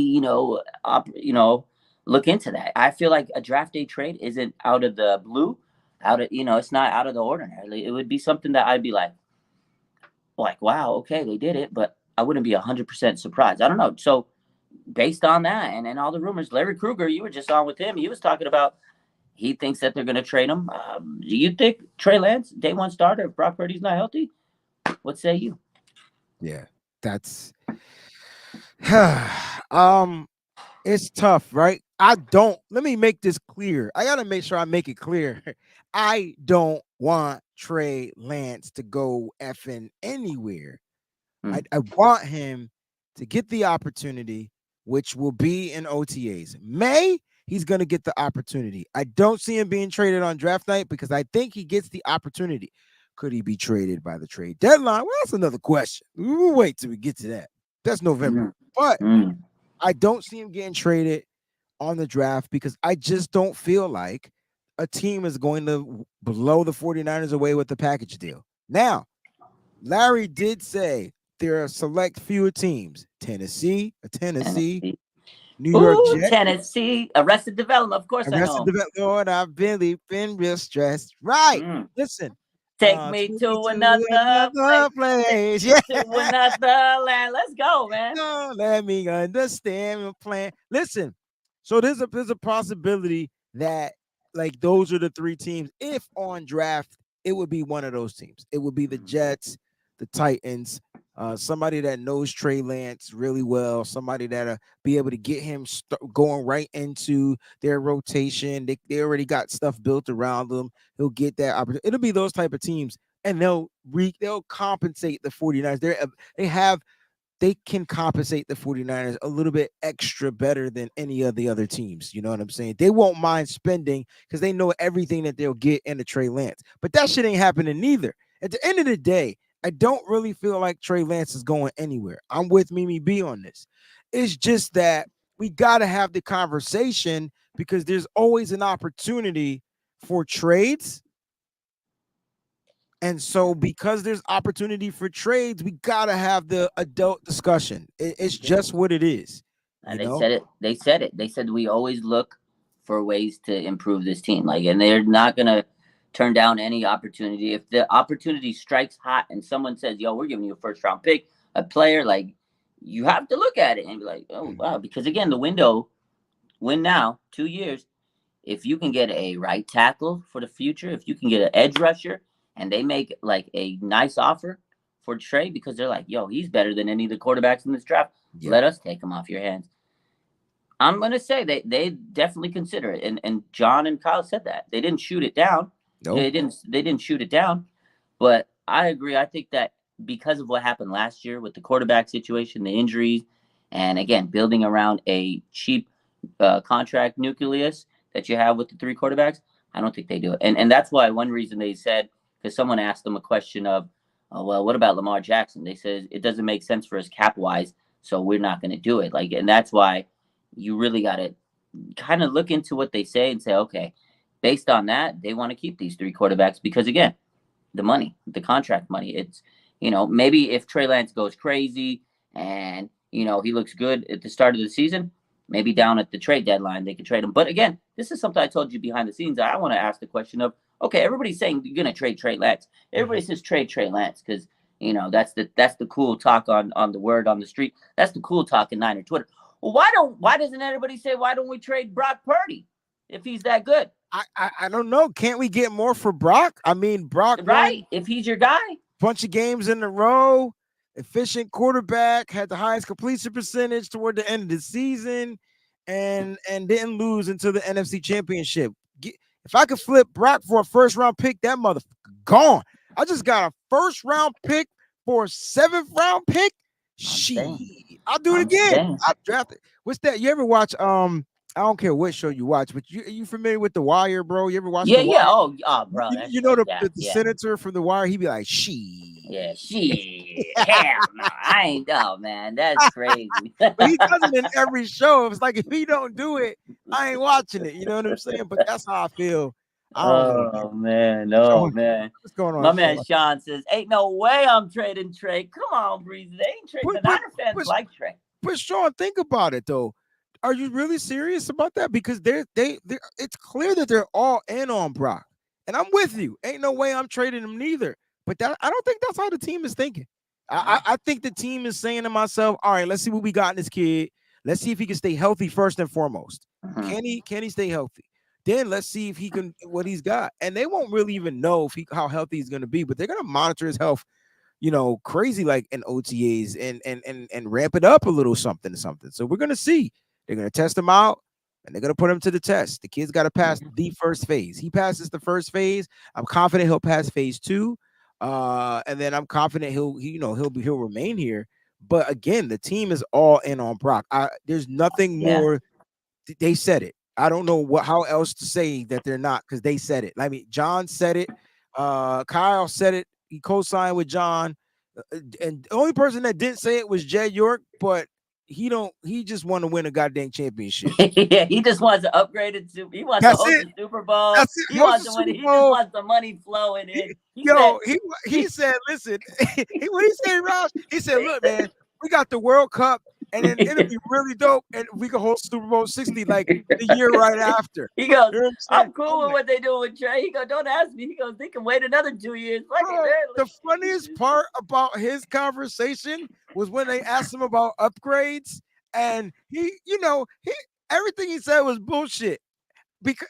A: look into that. I feel like a draft day trade isn't out of the blue, it's not out of the ordinary. It would be something that I'd be like, wow, okay, they did it, but I wouldn't be 100% surprised. I don't know. So based on that and all the rumors, Larry Krueger, you were just on with him. He was talking about he thinks that they're going to trade him. Do you think Trey Lance, day one starter, if Brock Purdy's not healthy? What say you?
B: Yeah. That's um it's tough, right? Let me make this clear. I gotta make sure I make it clear. I don't want Trey Lance to go effing anywhere.
A: Hmm.
B: I want him to get the opportunity, which will be in OTAs. He's going to get the opportunity. I don't see him being traded on draft night because I think he gets the opportunity. Could he be traded by the trade deadline? Well, that's another question. We'll wait till we get to that. That's November.
A: Mm.
B: But
A: Mm.
B: I don't see him getting traded on the draft because I just don't feel like a team is going to blow the 49ers away with the package deal. Now, Larry did say there are select fewer teams. Tennessee,
A: Tennessee.
B: New York
A: Ooh,
B: Jets,
A: Tennessee. Arrested Development. Of course I know
B: Arrested
A: him.
B: Development. Lord, I've really been real stressed. Right.
A: Mm.
B: Listen,
A: Take me
B: take me
A: to
B: to
A: another place.
B: another
A: Take
B: place.
A: me
B: Yeah.
A: to another land. Let's go, man.
B: No, let me understand your plan. Listen, so there's a possibility that like those are the three teams. If on draft, it would be one of those teams. It would be the Jets, the Titans, somebody that knows Trey Lance really well, somebody that'll be able to get him going right into their rotation. They already got stuff built around them. He'll get that opportunity. It'll be those type of teams, and they'll compensate the 49ers. They can compensate the 49ers a little bit extra better than any of the other teams. You know what I'm saying? They won't mind spending because they know everything that they'll get in the Trey Lance. But that shit ain't happening neither. At the end of the day, I don't really feel like Trey Lance is going anywhere. I'm with Mimi B on this. It's just that we got to have the conversation because there's always an opportunity for trades, and so, because there's opportunity for trades, we gotta have the adult discussion. It's just what it is, you
A: They
B: know.
A: said it. They said it. They said we always look for ways to improve this team. And they're not gonna turn down any opportunity. If the opportunity strikes hot and someone says, "Yo, we're giving you a first round pick, a player," you have to look at it and be like, "Oh wow," because again, the window, win now, 2 years. If you can get a right tackle for the future, if you can get an edge rusher, and they make like a nice offer for Trey because they're like, "Yo, he's better than any of the quarterbacks in this draft.
B: Yeah.
A: Let us take him off your hands." I'm gonna say they definitely consider it, and John and Kyle said that they didn't shoot it down.
B: Nope.
A: They didn't shoot it down, but I agree. I think that because of what happened last year with the quarterback situation, the injuries, and again building around a cheap contract nucleus that you have with the three quarterbacks, I don't think they do it, and that's why one reason they said because someone asked them a question of, oh, well, what about Lamar Jackson? They said it doesn't make sense for us cap wise, so we're not going to do it. And that's why you really got to kind of look into what they say and say, okay, based on that, they want to keep these three quarterbacks because again, the money, the contract money. It's maybe if Trey Lance goes crazy and he looks good at the start of the season, maybe down at the trade deadline they could trade him. But again, this is something I told you behind the scenes. I want to ask the question of, okay, everybody's saying you're gonna trade Trey Lance. Everybody says trade Trey Lance because that's the cool talk on the word on the street. That's the cool talk in Niner Twitter. Well, why doesn't everybody say why don't we trade Brock Purdy if he's that good?
B: I don't know. Can't we get more for Brock? I mean, Brock
A: Right?
B: won
A: If he's your guy.
B: bunch of games in a row. Efficient quarterback, had the highest completion percentage toward the end of the season, and didn't lose until the NFC Championship. If I could flip Brock for a first round pick, that motherfucker gone. I just got a first round pick for a 7th round pick.
A: I'm saying.
B: I'll do it
A: I'm
B: again.
A: saying.
B: I'll draft it. What's that? You ever watch I don't care what show you watch, but you familiar with The Wire, bro? You ever watch
A: Yeah,
B: The Wire?
A: yeah. Oh, bro, that
B: You know
A: shit. Yeah,
B: the
A: yeah.
B: senator from The Wire, he be like,
A: Yeah, shit. Hell no. I ain't. Oh, man. That's crazy.
B: But he does it in every show. It's like if he don't do it, I ain't watching it. You know what I'm saying? But that's how I feel. I don't know, man.
A: Oh, man.
B: What's
A: Oh,
B: going,
A: man.
B: what's going on,
A: My man
B: Sean?
A: Sean says, ain't no way I'm trading Trey. Come on, Breezy. They ain't trading.
B: But
A: The
B: but
A: Niner fans
B: but
A: like Trey.
B: But Sean, think about it though. Are you really serious about that? Because they it's clear that they're all in on Brock. And I'm with you. Ain't no way I'm trading him neither. But that I don't think that's how the team is thinking. I think the team is saying to myself, all right, let's see what we got in this kid. Let's see if he can stay healthy first and foremost.
A: Mhm.
B: Can he stay healthy? Then let's see if he can what he's got. And they won't really even know if how healthy he's going to be, but they're going to monitor his health crazy like in OTAs and ramp it up a little something. So we're gonna see. They're gonna test him out and they're gonna put him to the test. The kid's got to pass the first phase. He passes the first phase. I'm confident he'll pass phase 2. And then I'm confident he'll remain here. But again, the team is all in on Brock. There's nothing
A: Yeah.
B: more. They said it. I don't know how else to say that they're not because they said it. I mean, John said it. Kyle said it. He co-signed with John, and the only person that didn't say it was Jed York, but he don't. He just want to win a goddamn championship.
A: Yeah, he just wants to upgrade it to. He wants to
B: That's
A: host
B: it.
A: the Super Bowl.
B: That's it.
A: He
B: Host
A: wants
B: the
A: to win.
B: Super
A: He just
B: Bowl.
A: wants the money flowing in. He said,
B: He said, listen, what he said, Raj? He said, look, man, we got the World Cup, and then it'll be really dope, and we can host Super Bowl 60 like the year right after.
A: He goes,
B: You know what I'm saying?
A: I'm cool with what they do with Trey. He goes, don't ask me. He goes, they can wait another 2 years. Fuck it,
B: Bro,
A: man.
B: the funniest part about his conversation was when they asked him about upgrades, and he everything he said was bullshit.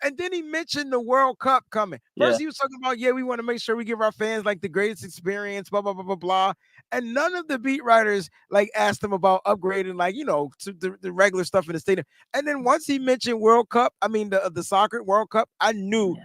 B: And then he mentioned the World Cup coming. First,
A: Yeah.
B: he was talking about, we want to make sure we give our fans like the greatest experience, blah, blah, blah, blah, blah. And none of the beat writers like asked him about upgrading, like, to the regular stuff in the stadium. And then once he mentioned World Cup, I mean the soccer World Cup, I knew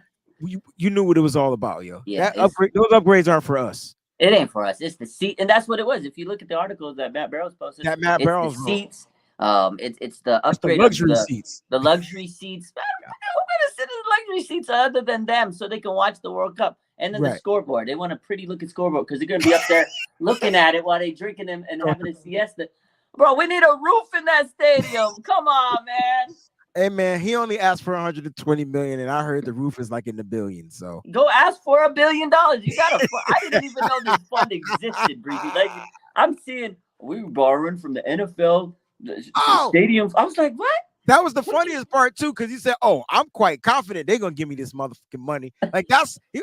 B: you knew what it was all about, yo.
A: Yeah,
B: Those upgrades aren't for us.
A: It ain't for us. It's the seat, and that's what it was. If you look at the articles that Matt Barrows posted,
B: That Matt
A: it's the
B: Barrows role.
A: seats. It's the
B: It's the
A: upgrade of
B: luxury seats.
A: the luxury seats. Who's gonna sit in the luxury seats other than them so they can watch the World Cup? And then the scoreboard. They want a pretty looking scoreboard because they're gonna be up there looking at it while they drinking and having a siesta. Bro, we need a roof in that stadium. Come on, man.
B: Hey man, he only asked for 120 million, and I heard the roof is like in the billions. So
A: go ask for $1 billion. You gotta. I didn't even know this fund existed, Breezy. Like I'm seeing we were borrowing from the NFL stadiums. I was like, what?
B: That was the funniest part too, because he said, "Oh, I'm quite confident they're gonna give me this motherfucking money." Like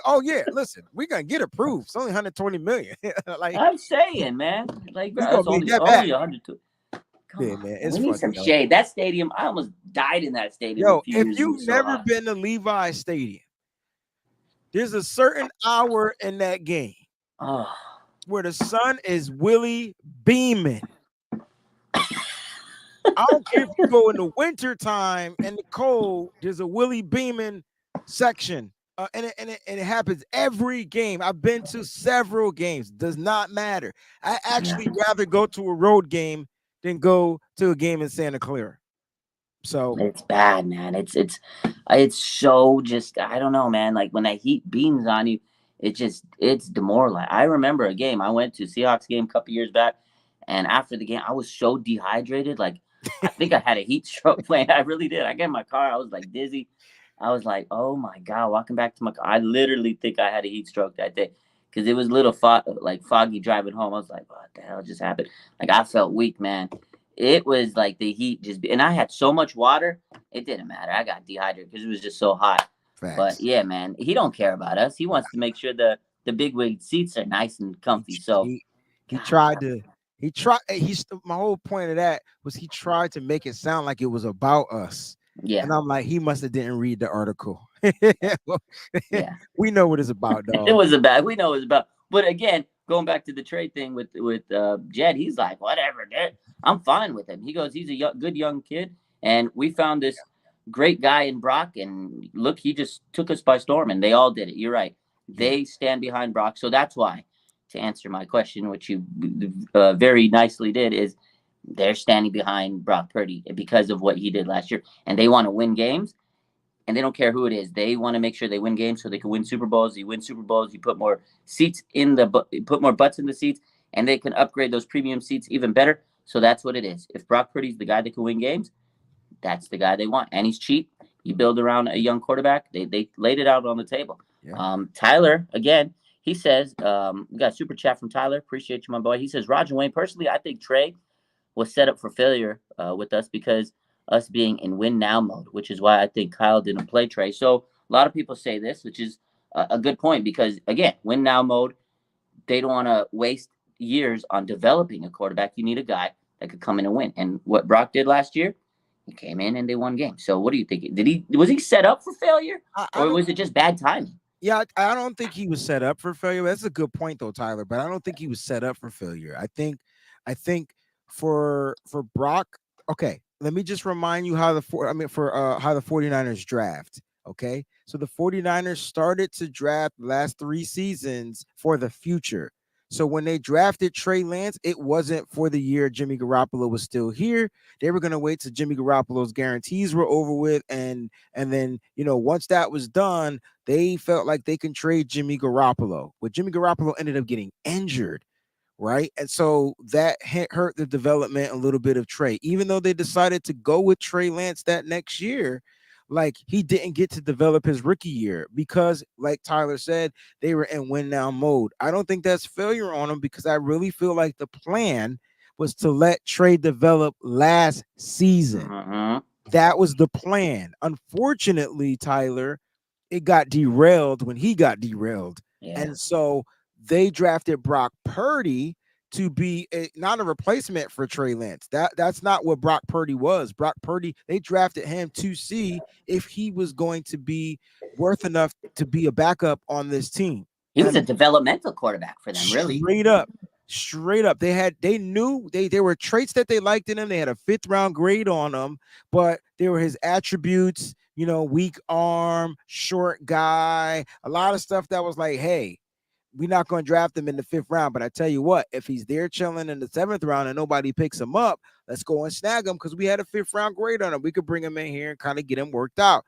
B: oh yeah, listen, we're gonna get approved. It's only 120 million. Like
A: I'm saying, man, like bro, it's only 102.
B: Yeah, man, it's
A: we need some shade. That stadium, I almost died in that stadium.
B: Yo, if you've never been to Levi Stadium, there's a certain hour in that game where the sun is really beaming. I don't care if you go in the winter time and the cold. There's a Willie Beeman section, and it happens every game. I've been to several games. Does not matter. I actually rather go to a road game than go to a game in Santa Clara. So
A: it's bad, man. It's so just I don't know, man. Like when that heat beams on you, it's demoralizing. I remember a game I went to, Seahawks game a couple years back, and after the game I was so dehydrated, like I think I had a heat stroke playing. I really did. I got in my car, I was like dizzy. I was like, oh my God, walking back to my car. I literally think I had a heat stroke that day because it was a little foggy driving home. I was like, what the hell just happened? Like I felt weak, man. It was like the heat and I had so much water, it didn't matter. I got dehydrated because it was just so hot. Facts. But yeah, man, he don't care about us. He wants to make sure the big wig seats are nice and comfy. So
B: he tried. My whole point of that was he tried to make it sound like it was about us. Yeah. And I'm like, he must have didn't read the article. Yeah. We know what it's about, dog.
A: We know what it's about. But again, going back to the trade thing with Jed, he's like, whatever, dude. I'm fine with him. He goes, he's a good young kid, and we found this great guy in Brock, and look, he just took us by storm, and they all did it. You're right. They stand behind Brock, so that's why to answer my question, which you very nicely did, is they're standing behind Brock Purdy because of what he did last year, and they want to win games, and they don't care who it is. They want to make sure they win games so they can win Super Bowls. You win Super Bowls, you put more seats in the put more butts in the seats, and they can upgrade those premium seats even better. So that's what it is. If Brock Purdy's the guy that can win games, that's the guy they want, and he's cheap. You build around a young quarterback. They laid it out on the table.
B: Yeah.
A: Tyler again. He says, we got a super chat from Tyler. Appreciate you, my boy. He says, Roger Wayne, personally, I think Trey was set up for failure with us because us being in win now mode, which is why I think Kyle didn't play Trey. So a lot of people say this, which is a good point because, again, win now mode, they don't want to waste years on developing a quarterback. You need a guy that could come in and win. And what Brock did last year, he came in and they won games. So what do you think? Was he set up for failure,
B: I
A: or
B: don't.
A: was it just bad timing?
B: Yeah, I don't think he was set up for failure. That's a good point though, Tyler. But I don't think he was set up for failure. I think for Brock. Okay, let me just remind you how how the 49ers draft. Okay, so the 49ers started to draft the last 3 seasons for the future. So when they drafted Trey Lance, it wasn't for the year Jimmy Garoppolo was still here. They were going to wait till Jimmy Garoppolo's guarantees were over with, and then once that was done, they felt like they can trade Jimmy Garoppolo. But Jimmy Garoppolo ended up getting injured, right? And so that hurt the development a little bit of Trey. Even though they decided to go with Trey Lance that next year, like he didn't get to develop his rookie year because, like Tyler said, they were in win now mode. I don't think that's failure on him because I really feel like the plan was to let Trey develop last season.
A: Mm-hmm.
B: That was the plan. Unfortunately, Tyler, it got derailed when he got derailed.
A: Yeah.
B: And so they drafted Brock Purdy to be not a replacement for Trey Lance. That's not what Brock Purdy was. Brock Purdy, they drafted him to see if he was going to be worth enough to be a backup on this team.
A: He was
B: And
A: a developmental quarterback for them, really.
B: Straight up, they knew there were traits that they liked in him. They had a 5th round grade on him, but there were his attributes, weak arm, short guy, a lot of stuff that was like, hey, we're not going to draft him in the 5th round. But I tell you what, if he's there chilling in the 7th round and nobody picks him up, let's go and snag him because we had a 5th round grade on him. We could bring him in here and kind of get him worked out.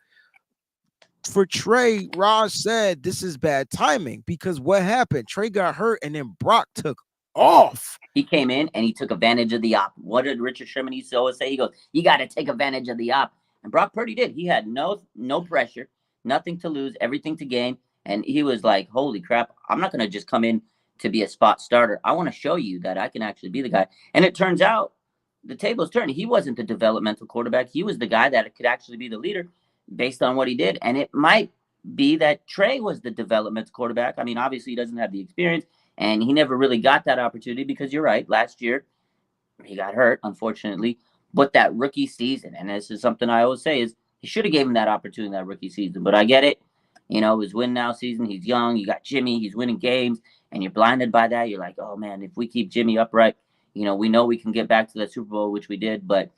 B: For Trey, Raj said this is bad timing because what happened? Trey got hurt and then Brock took off.
A: He came in and he took advantage of the op. What did Richard Sherman used to always say? He goes, "You got to take advantage of the op." And Brock Purdy did. He had no pressure, nothing to lose, everything to gain, and he was like, "Holy crap! I'm not going to just come in to be a spot starter. I want to show you that I can actually be the guy." And it turns out the tables turned. He wasn't the developmental quarterback. He was the guy that could actually be the leader based on what he did. And it might be that Trey was the developmental quarterback. I mean, obviously he doesn't have the experience. And he never really got that opportunity because you're right. Last year, he got hurt, unfortunately. But that rookie season, and this is something I always say, is he should have given that opportunity that rookie season. But I get it. It was win now season. He's young. You got Jimmy. He's winning games. And you're blinded by that. You're like, oh, man, if we keep Jimmy upright, we know we can get back to the Super Bowl, which we did. But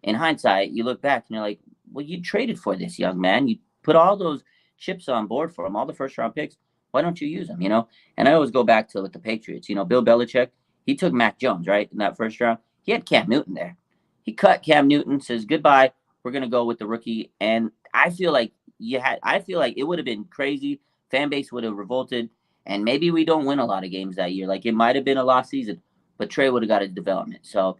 A: in hindsight, you look back and you're like, well, you traded for this young man. You put all those chips on board for him, all the first-round picks. Why don't you use them, And I always go back to with the Patriots. Bill Belichick, he took Mac Jones, right, in that first round. He had Cam Newton there. He cut Cam Newton, says, goodbye, we're going to go with the rookie. And I feel like it would have been crazy. Fan base would have revolted. And maybe we don't win a lot of games that year. Like, it might have been a lost season. But Trey would have got his development. So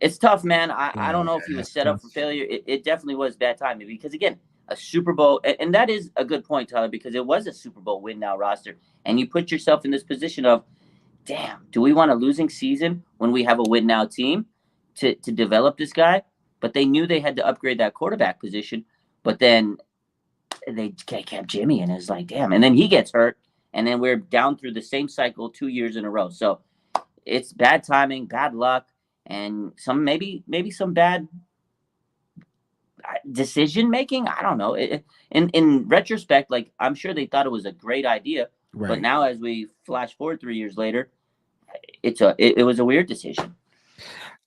A: it's tough, man. I don't know if he was set up for failure. It definitely was bad timing because, again, a Super Bowl, and that is a good point, Tyler, because it was a Super Bowl win now roster. And you put yourself in this position of, damn, do we want a losing season when we have a win now team to develop this guy? But they knew they had to upgrade that quarterback position. But then they kept Jimmy, and it's like, damn. And then he gets hurt, and then we're down through the same cycle 2 years in a row. So it's bad timing, bad luck, and maybe some bad decision making. I don't know. In retrospect, like, I'm sure they thought it was a great idea,
B: Right.
A: But now as we flash forward 3 years later, it was a weird decision.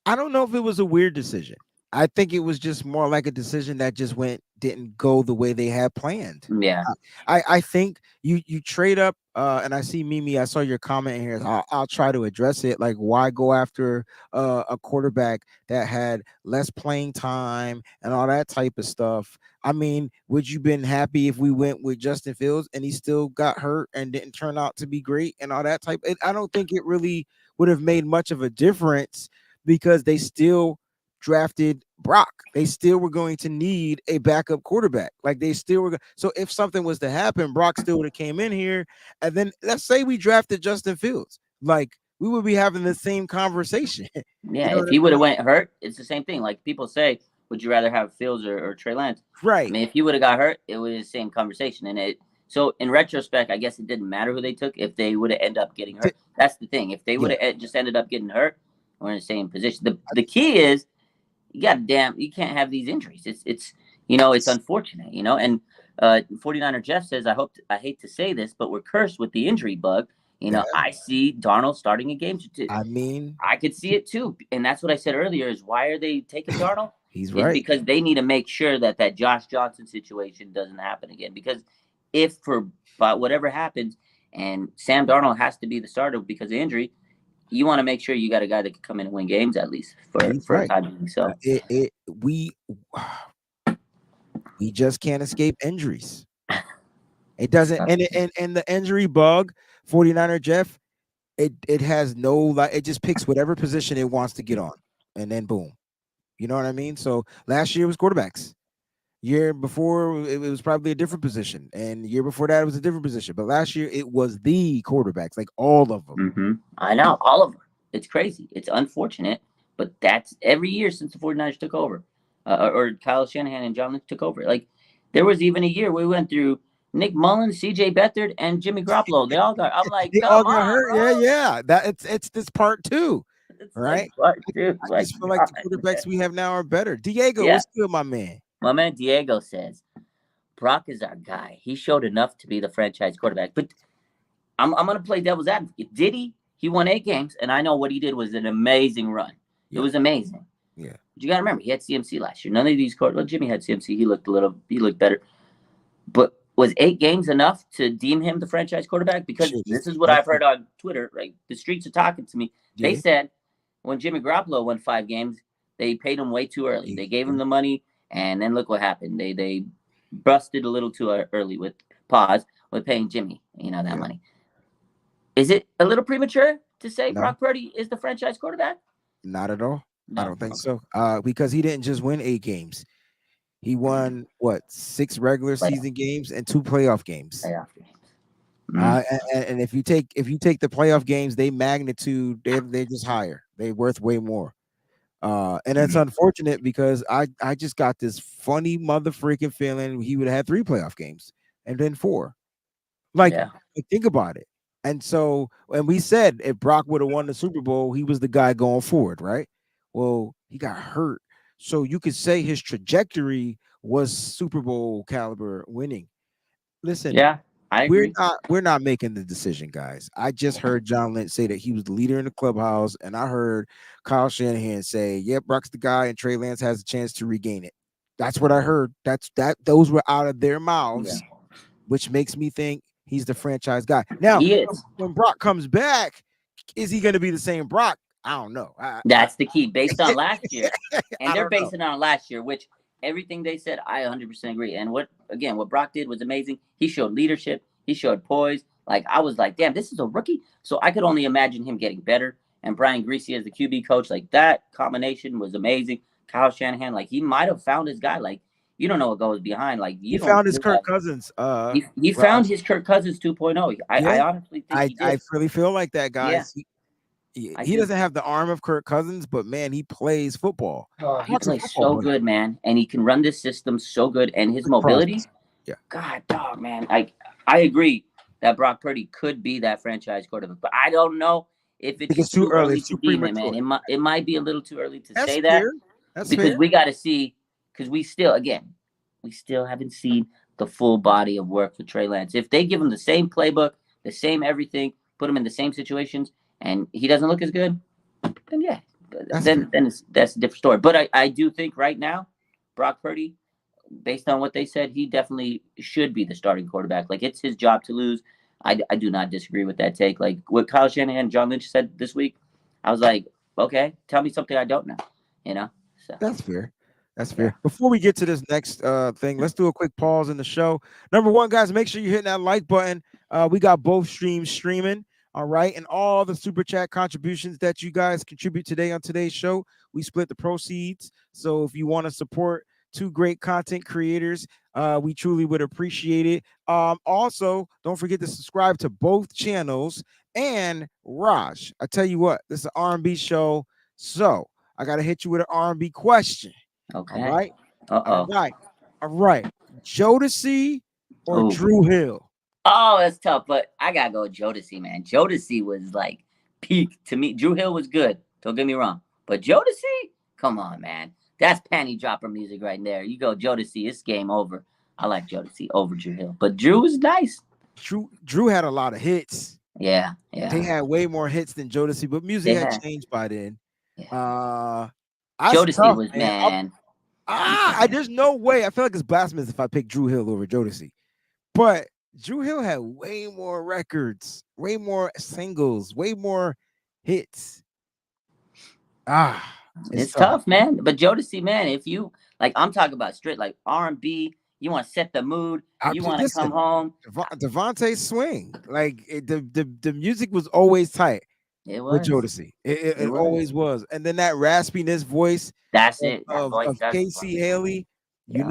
B: I don't know if it was a weird decision. I think it was just more like a decision that just didn't go the way they had planned.
A: Yeah.
B: I think you trade up, and I see Mimi. I saw your comment here. I'll try to address it. Like, why go after a quarterback that had less playing time and all that type of stuff? I mean, would you been happy if we went with Justin Fields and he still got hurt and didn't turn out to be great and all that type? I don't think it really would have made much of a difference because they still drafted Brock. They still were going to need a backup quarterback. Like they still were. So if something was to happen, Brock still would have came in here. And then let's say we drafted Justin Fields. Like we would be having the same conversation. You
A: Yeah,
B: know what
A: if
B: I
A: he would
B: mean?
A: have went hurt, it's the same thing. Like people say, would you rather have Fields or Trey Lance? I
B: Right.
A: mean, if he would have got hurt, it was the same conversation. And it so in retrospect, I guess it didn't matter who they took if they would have ended up getting hurt. That's the thing. If they would
B: Yeah.
A: have just ended up getting hurt, we're in the same position. The key is you can't have these injuries. It's it's unfortunate, and 49er Jeff says, I hate to say this, but we're cursed with the injury bug.
B: Yeah.
A: I see Darnold starting a game.
B: I mean,
A: I could see it too. And that's what I said earlier is why are they taking Darnold?
B: he's
A: Is
B: right.
A: because they need to make sure that Josh Johnson situation doesn't happen again. Because if but whatever happens and Sam Darnold has to be the starter because of injury, you want to make sure you got a guy that can come in and win games at least
B: He's
A: for a
B: right.
A: time being. So
B: we just can't escape injuries. It doesn't, and the injury bug, 49er Jeff, it has no, like, it just picks whatever position it wants to get on, and then boom. You know what I mean? So last year was quarterbacks. Year before it was probably a different position, and year before that it was a different position. But last year it was the quarterbacks, like all of them.
A: I know, all of them. It's crazy. It's unfortunate, but that's every year since the 49ers took over, or Kyle Shanahan and John Lynch took over. Like, there was even a year we went through Nick Mullins, C.J. Beathard, and Jimmy Garoppolo. They all got. I'm like,
B: They all
A: come
B: got
A: on,
B: hurt. Yeah,
A: bro.
B: yeah. That it's this part two,
A: It's like,
B: right?
A: what, dude?
B: I
A: Like,
B: just feel like
A: God.
B: the quarterbacks we have now are better. Diego,
A: Yeah.
B: what's good, my man?
A: My man Diego says Brock is our guy. He showed enough to be the franchise quarterback. But I'm gonna play devil's advocate. Did he? He won 8 games, and I know what he did was an amazing run. It was amazing.
B: Yeah.
A: But you gotta remember, he had CMC last year. None of these well, Jimmy had CMC. He looked better. But was 8 games enough to deem him the franchise quarterback? Because
B: Shit,
A: this is what I've heard on Twitter. Right, the streets are talking to me. They
B: yeah.
A: said when Jimmy Garoppolo won 5 games, they paid him way too early. They gave him the money, and then look what happened. They busted a little too early with paying Jimmy. That money. Is it a little premature to say
B: No,
A: Brock Purdy is the franchise quarterback?
B: not at all. I
A: No.
B: don't think
A: Okay.
B: so. Because he didn't just win 8 games. He won what 6 regular
A: Playoff,
B: season games and 2 playoff games.
A: playoff games.
B: And if you take the playoff games, they magnitude they're just higher. They worth way more. And it's unfortunate because I just got this funny mother freaking feeling he would have had 3 playoff games and then 4. Like,
A: Yeah.
B: think about it. And so, and we said if Brock would have won the Super Bowl, he was the guy going forward, right? Well, he got hurt. So you could say his trajectory was Super Bowl caliber winning. Listen,
A: Yeah, I agree.
B: we're not making the decision, guys. I just heard John Lynch say that he was the leader in the clubhouse, and I heard Kyle Shanahan say, "Yeah, Brock's the guy, and Trey Lance has a chance to regain it." That's what I heard. Those were out of their
A: Yeah.
B: mouths, which makes me think he's the franchise guy. Now,
A: He is.
B: when Brock comes back, is he going to be the same Brock? I don't know.
A: That's the key based on last year. And
B: I
A: they're
B: don't know.
A: basing it on last year, which everything they said, I 100% agree. And what Brock did was amazing. He showed leadership. He showed poise. Like, I was like, damn, this is a rookie. So I could only imagine him getting better. And Brian Greasy as the QB coach, like, that combination was amazing. Kyle Shanahan, like, he might have found his guy. Like, you don't know what goes behind. Like,
B: He
A: you don't
B: found his Kirk
A: realize.
B: Cousins.
A: He found his Kirk Cousins 2.0. I
B: Yeah,
A: honestly think he
B: I
A: did.
B: really feel like that,
A: Yeah,
B: guys.
A: I
B: He
A: do.
B: doesn't have the arm of Kirk Cousins, but man, he plays football.
A: Oh, he
B: Brock's a
A: plays
B: football
A: so
B: player.
A: good, man, and he can run this system so good, and his
B: Quick
A: mobility.
B: process. Yeah.
A: God, dog, man. I agree that Brock Purdy could be that franchise quarterback, but I don't know if
B: I think
A: it's
B: it's too
A: too
B: early.
A: early
B: It's
A: to
B: too
A: deem him, man.
B: premature.
A: It might be a little too early to
B: That's
A: say
B: fair.
A: that
B: That's
A: because
B: fair.
A: we got to see because we still haven't seen the full body of work for Trey Lance. If they give him the same playbook, the same everything, put him in the same situations, and he doesn't look as good, then yeah,
B: That's fair.
A: That's a different story. But I do think right now, Brock Purdy, based on what they said, he definitely should be the starting quarterback. Like it's his job to lose. I do not disagree with that take. Like what Kyle Shanahan and John Lynch said this week, I was like, okay, tell me something I don't know. You know, so
B: That's fair. That's
A: yeah,
B: fair. Before we get to this next thing, let's do a quick pause in the show. Number one, guys, make sure you hit that like button. We got both streams streaming. All right. And all the super chat contributions that you guys contribute today on today's show, we split the proceeds. So if you want to support two great content creators, we truly would appreciate it. Also, don't forget to subscribe to both channels. And Raj, I tell you what, this is an R&B show. So I got to hit you with an R&B question. All
A: okay.
B: right. All
A: Uh
B: right. All right. Jodeci or
A: oh.
B: Drew Hill?
A: Oh, that's tough, but I gotta go with Jodeci, man. Jodeci was like peak to me. Drew Hill was good. Don't get me wrong, but Jodeci, come on, man. That's panty dropper music right there. You go Jodeci, it's game over. I like Jodeci over Drew Hill, but Drew was nice.
B: Drew had a lot of hits.
A: Yeah,
B: They
A: yeah.
B: had way more hits than Jodeci, but music
A: They
B: had
A: had.
B: changed by then.
A: Yeah.
B: That's
A: Jodeci
B: tough,
A: was
B: man.
A: man.
B: There's no way. I feel like it's blasphemous if I pick Drew Hill over Jodeci. But Drew Hill had way more records, way more singles, way more hits. It's
A: It's
B: tough.
A: tough, man. But Jodeci, man, if you like, I'm talking about straight like R&B. You want to set the mood. You want to come
B: Listen,
A: home.
B: Devontae swing. Like the music was always tight
A: It
B: with
A: was.
B: Jodeci. It
A: It was.
B: always was. And then that raspiness voice
A: That's
B: of
A: it. That voice.
B: of
A: That's
B: Casey Haley,
A: yeah.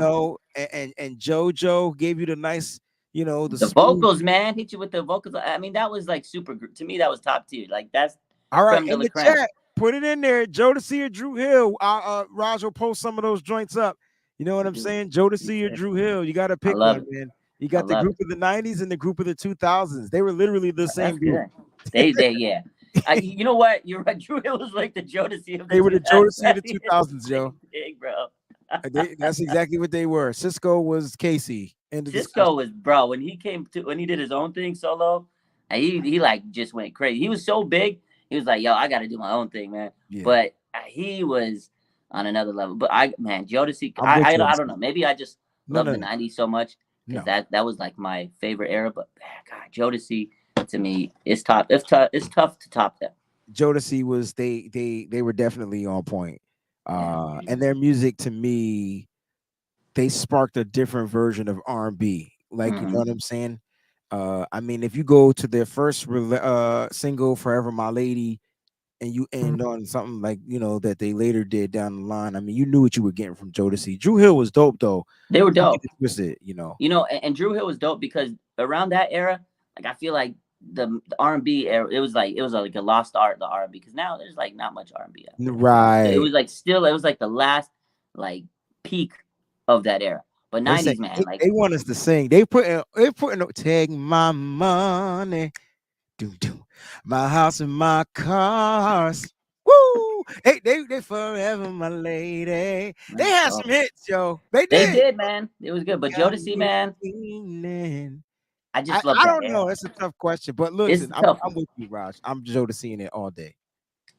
B: and JoJo gave you the nice, the
A: The
B: smooth.
A: vocals, man, hit you with the vocals. I mean, that was like super. To me, that was top tier. Like that's
B: All right,
A: creme de
B: in
A: la
B: the
A: creme.
B: chat, put it in there. Jodeci or Drew Hill. Raj will post some of those joints up. You know what I'm
A: Dude,
B: saying? Jodeci or Drew Hill. You got to
A: I
B: pick
A: love
B: one,
A: it.
B: man. You
A: I
B: got the
A: love
B: group
A: it.
B: of the '90s and the group of the 2000s. They were literally the
A: That's
B: same group.
A: good. Yeah. You know what? You're right. Drew Hill was like the Jodeci of the
B: They were the
A: 2000s.
B: Jodeci of the
A: It's the
B: 2000s,
A: same
B: yo.
A: thing, bro.
B: That's exactly what they were. Cisco was Casey. End of
A: Cisco
B: discussion.
A: was bro when he did his own thing solo. And he like just went crazy. He was so big. He was like, "Yo, I got to do my own thing, man."
B: Yeah,
A: But he was on another level. But Jodeci,
B: I'm with
A: I don't
B: Jodeci.
A: know. Maybe I just
B: No,
A: love
B: no,
A: the
B: no,
A: '90s so much because
B: no.
A: that was like my favorite era. But man, God, Jodeci to me is top. It's tough. It's tough to top them.
B: Jodeci was they were definitely on point.
A: Yeah.
B: And their music to me, they sparked a different version of R&B. Like, you know
A: Mm-hmm.
B: what I'm saying? I mean, if you go to their first single, "Forever My Lady," and you end on something like, that they later did down the line, I mean, you knew what you were getting from Jodeci. Drew Hill was dope though.
A: They were
B: Don't get
A: dope.
B: it twisted.
A: And Drew Hill was dope because around that era, like I feel like the R&B era, it was like a lost art, the R&B, because now there's like not much R&B out there. It
B: Right.
A: was like still, it was like the last like peak of that era. But
B: They say
A: '90s, man, like
B: they want us to sing. They put in take my money. Do my house and my cars. Woo! They forever my lady. They
A: let's
B: had
A: go.
B: some hits, yo. They
A: They
B: did.
A: did, man. It was good. But
B: Got
A: Jodeci,
B: me
A: man,
B: feeling.
A: I
B: I,
A: just love
B: I
A: that
B: don't
A: era.
B: know. It's a tough question, but
A: It's
B: listen,
A: a
B: I'm
A: tough
B: I'm
A: one
B: with you, Raj. I'm Joe seeing it all day.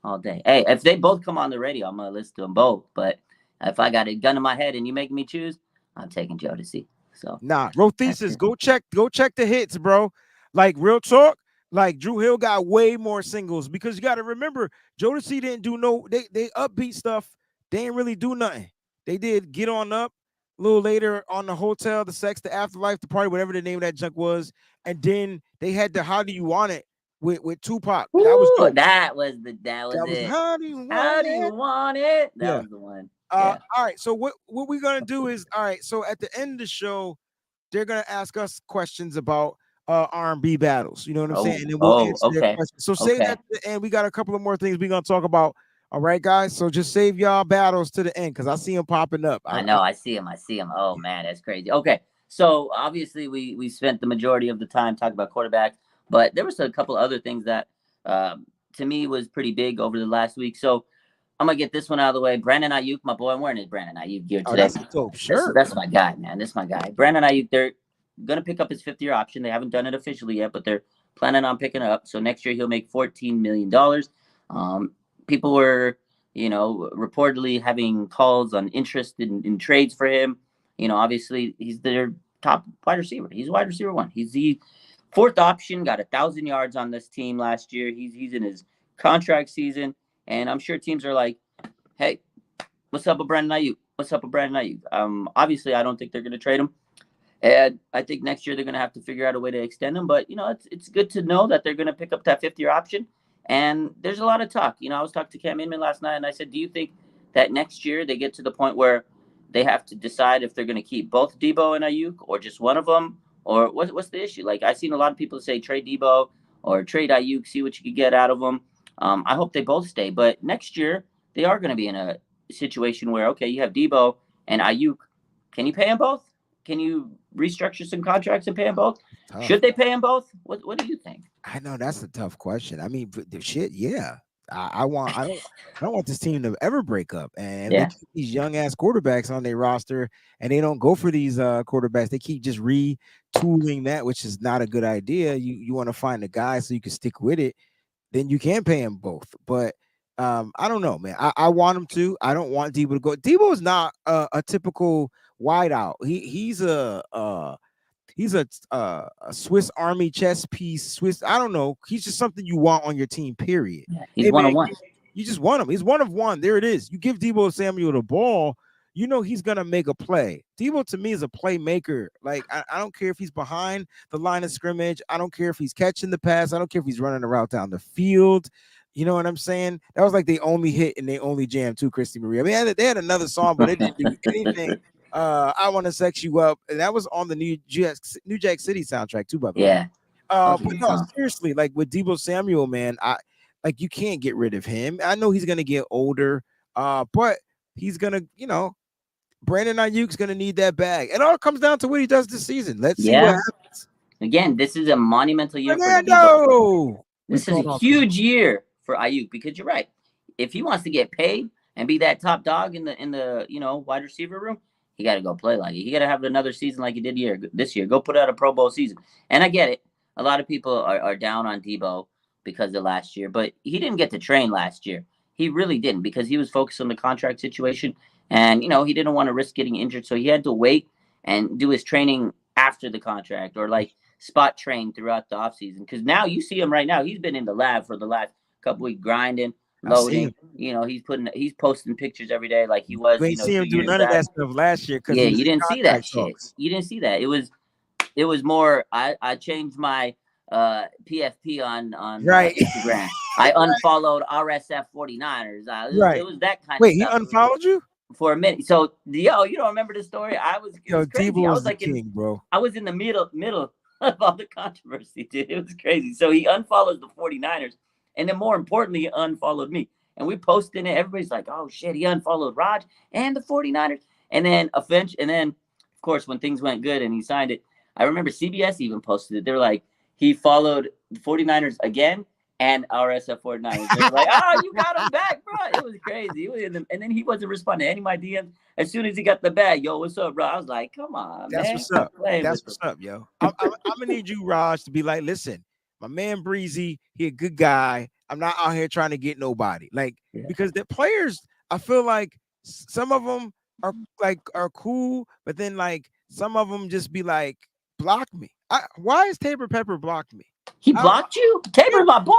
A: all day. Hey, if they both come on the radio, I'm gonna listen to them both. But if I got a gun in my head and you make me choose, I'm taking Jodeci. So
B: Nah,
A: that's
B: Rothesis,
A: it.
B: go check the hits, bro. Like real talk, like Drew Hill got way more singles because you got to remember Jodeci didn't do no they upbeat stuff. They didn't really do nothing. They did Get On Up a little later on the Hotel, the Sex, the Afterlife, the Party, whatever the name of that junk was, and then they had the How Do You Want It with Tupac. That was
A: Woo!
B: dope.
A: That was
B: That was
A: it.
B: How Do You Want
A: How do you
B: It?
A: want it? That
B: Yeah.
A: was the one. Yeah.
B: All right. So what we're gonna do is all right. So at the end of the show, they're gonna ask us questions about R&B battles. You know what I'm saying? And then we'll answer their
A: Okay.
B: questions. So save
A: Okay.
B: that to the end. We got a couple of more things we're gonna talk about. All right, guys. So just save y'all battles to the end because I see them popping up.
A: I know. I see him. I see him. Oh man, that's crazy. Okay. So obviously we spent the majority of the time talking about quarterbacks, but there was a couple other things that to me was pretty big over the last week. So I'm gonna get this one out of the way. Brandon Ayuk, my boy, I'm wearing his Brandon Ayuk gear
B: Oh,
A: today.
B: that's a dope
A: That's
B: shirt.
A: that's my guy, man. That's my guy. Brandon Ayuk. They're gonna pick up his 5th-year option. They haven't done it officially yet, but they're planning on picking it up. So next year he'll make $14 million. People were reportedly having calls on interest in trades for him. Obviously he's their top wide receiver. He's wide receiver one. He's the fourth option. Got 1,000 yards on this team last year. He's in his contract season, and I'm sure teams are like, hey, what's up with Brandon Ayuk? What's up with Brandon Ayuk? Obviously I don't think they're going to trade him. And I think next year they're going to have to figure out a way to extend him. But, it's good to know that they're going to pick up that fifth-year option. And there's a lot of talk. I was talking to Cam Inman last night, and I said, do you think that next year they get to the point where they have to decide if they're going to keep both Debo and Ayuk or just one of them? Or what's the issue? Like, I've seen a lot of people say trade Debo or trade Ayuk, see what you can get out of them. I hope they both stay. But next year, they are going to be in a situation where, okay, you have Debo and Ayuk. Can you pay them both? Can you restructure some contracts and pay them both?
B: Tough.
A: Should they pay them both? What do you think?
B: I know that's a tough question. I mean, the shit, yeah. I don't want this team to ever break up. And they
A: Yeah.
B: keep these young ass quarterbacks on their roster, and they don't go for these quarterbacks. They keep just retooling that, which is not a good idea. You want to find a guy so you can stick with it, then you can pay them both. But I don't know, man. I want him to. I don't want Debo to go. Debo is not a typical wideout. He's a Swiss Army chess piece. Swiss, I don't know. He's just something you want on your team. Period.
A: Yeah. He's
B: Hey
A: one
B: man,
A: on one.
B: you just want him. He's one of one. There it is. You give Debo Samuel the ball, you know he's gonna make a play. Debo to me is a playmaker. Like I don't care if he's behind the line of scrimmage. I don't care if he's catching the pass. I don't care if he's running a route down the field. You know what I'm saying? That was like they only hit and they only jammed to Christy Marie. I mean, they had another song, but it didn't do anything. I want to sex you up, and that was on the New Jack City soundtrack too, by the way.
A: Yeah. That was a
B: But
A: good
B: no,
A: song.
B: seriously, like with Debo Samuel, man, I like you can't get rid of him. I know he's gonna get older, but he's gonna, Brandon Ayuk's gonna need that bag. It all comes down to what he does this season. Let's see what
A: Yeah.
B: happens.
A: Again, this is a monumental year for Debo.
B: Fernando, what's
A: This is a
B: going on?
A: huge year for Ayuk because you're right. If he wants to get paid and be that top dog in the wide receiver room, he got to go play like it. He got to have another season like he did this year. Go put out a Pro Bowl season. And I get it. A lot of people are down on Debo because of last year, but he didn't get to train last year. He really didn't because he was focused on the contract situation, and he didn't want to risk getting injured, so he had to wait and do his training after the contract or like spot train throughout the offseason. Because now you see him right now. He's been in the lab for the last couple weeks grinding,
B: I see
A: loading.
B: him.
A: He's posting pictures every day like he was,
B: You ain't see
A: 2
B: him do
A: years
B: none of
A: back.
B: that stuff last year because
A: Yeah,
B: he was
A: you
B: in
A: didn't see that
B: contract
A: shit.
B: talks.
A: You didn't see that. It was more I changed my PFP on
B: Right.
A: Instagram. I unfollowed RSF 49ers. It
B: Right.
A: was that kind of
B: Wait, he
A: stuff.
B: unfollowed you?
A: For a minute. So you don't remember the story? It
B: Yo,
A: was crazy. I
B: Debo is
A: was
B: the
A: like
B: king, bro.
A: I was in the middle of all the controversy, dude. It was crazy. So he unfollowed the 49ers, and then more importantly, he unfollowed me. And we posted it. Everybody's like, oh shit, he unfollowed Raj and the 49ers. And then of course, when things went good and he signed it, I remember CBS even posted it. They were like, he followed the 49ers again and RSF 49ers. They were like, oh, you got him back, bro. It was crazy. And then he wasn't responding to any of my DMs. As soon as he got the bag, yo, what's up, bro? I was like, come on,
B: That's
A: man.
B: what's
A: Stop
B: up.
A: playing
B: That's
A: with
B: what's
A: him.
B: up, yo. I'm gonna need you, Raj, to be like, listen, my man Breezy, he a good guy. I'm not out here trying to get nobody. Like, because the players, I feel like some of them are cool, but then like some of them just be like, block me. Why is Tabor Pepper blocked me?
A: He blocked you? Tabor's my boy.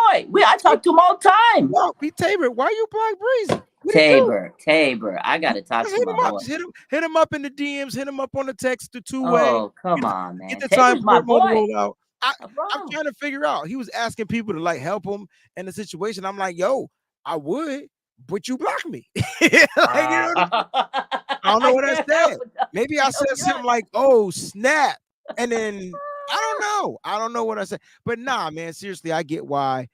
A: I talk to him all the time.
B: Block me, Tabor. Why you block Breezy? What he do?
A: Tabor. I gotta talk
B: Just
A: to
B: hit
A: my
B: him up.
A: boy.
B: Just hit him up in the DMs. Hit him up on the text, the two-way.
A: Oh, come on,
B: Get
A: man.
B: the time
A: Tabor's my
B: port mode
A: boy.
B: roll out.
A: Bro.
B: I'm trying to figure out. He was asking people to like help him in the situation. I'm like, yo, I would, but you block me. I don't know what I said. Maybe I said something like, "Oh snap," and then I don't know. I don't know what I said. But nah, man, seriously, I get why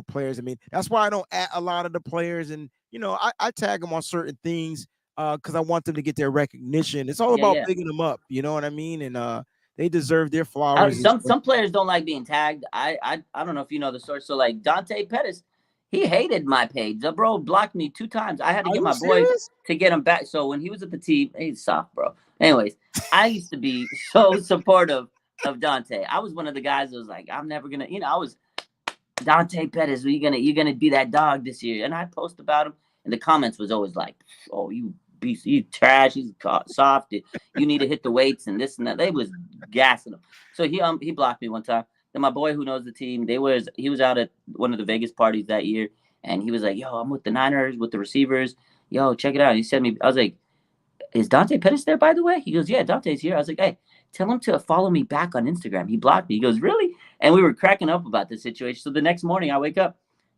B: players. I mean, that's why I don't at a lot of the players, and I tag them on certain things because I want them to get their recognition. It's all about bigging them up. You know what I mean? And they deserve their flowers.
A: Some players don't like being tagged. I don't know if you know the story. So like Dante Pettis, he hated my page. The bro blocked me 2 times. I had to get my boys to get him back. So when he was at the team, he's soft, bro. Anyways, I used to be so supportive of Dante. I was one of the guys that was like, I'm never gonna, I was Dante Pettis. You're gonna be that dog this year, and I post about him. And the comments was always like, "Oh, you beast, you trash, he's soft. You need to hit the weights and this and that." They was gassing him. So he blocked me one time. Then my boy who knows the team, he was out at one of the Vegas parties that year, and he was like, "Yo, I'm with the Niners with the receivers. Yo, check it out." He sent me. I was like, "Is Dante Pettis there, by the way?" He goes, "Yeah, Dante's here." I was like, "Hey, tell him to follow me back on Instagram." He blocked me. He goes, "Really?" And we were cracking up about this situation. So the next morning, I wake up,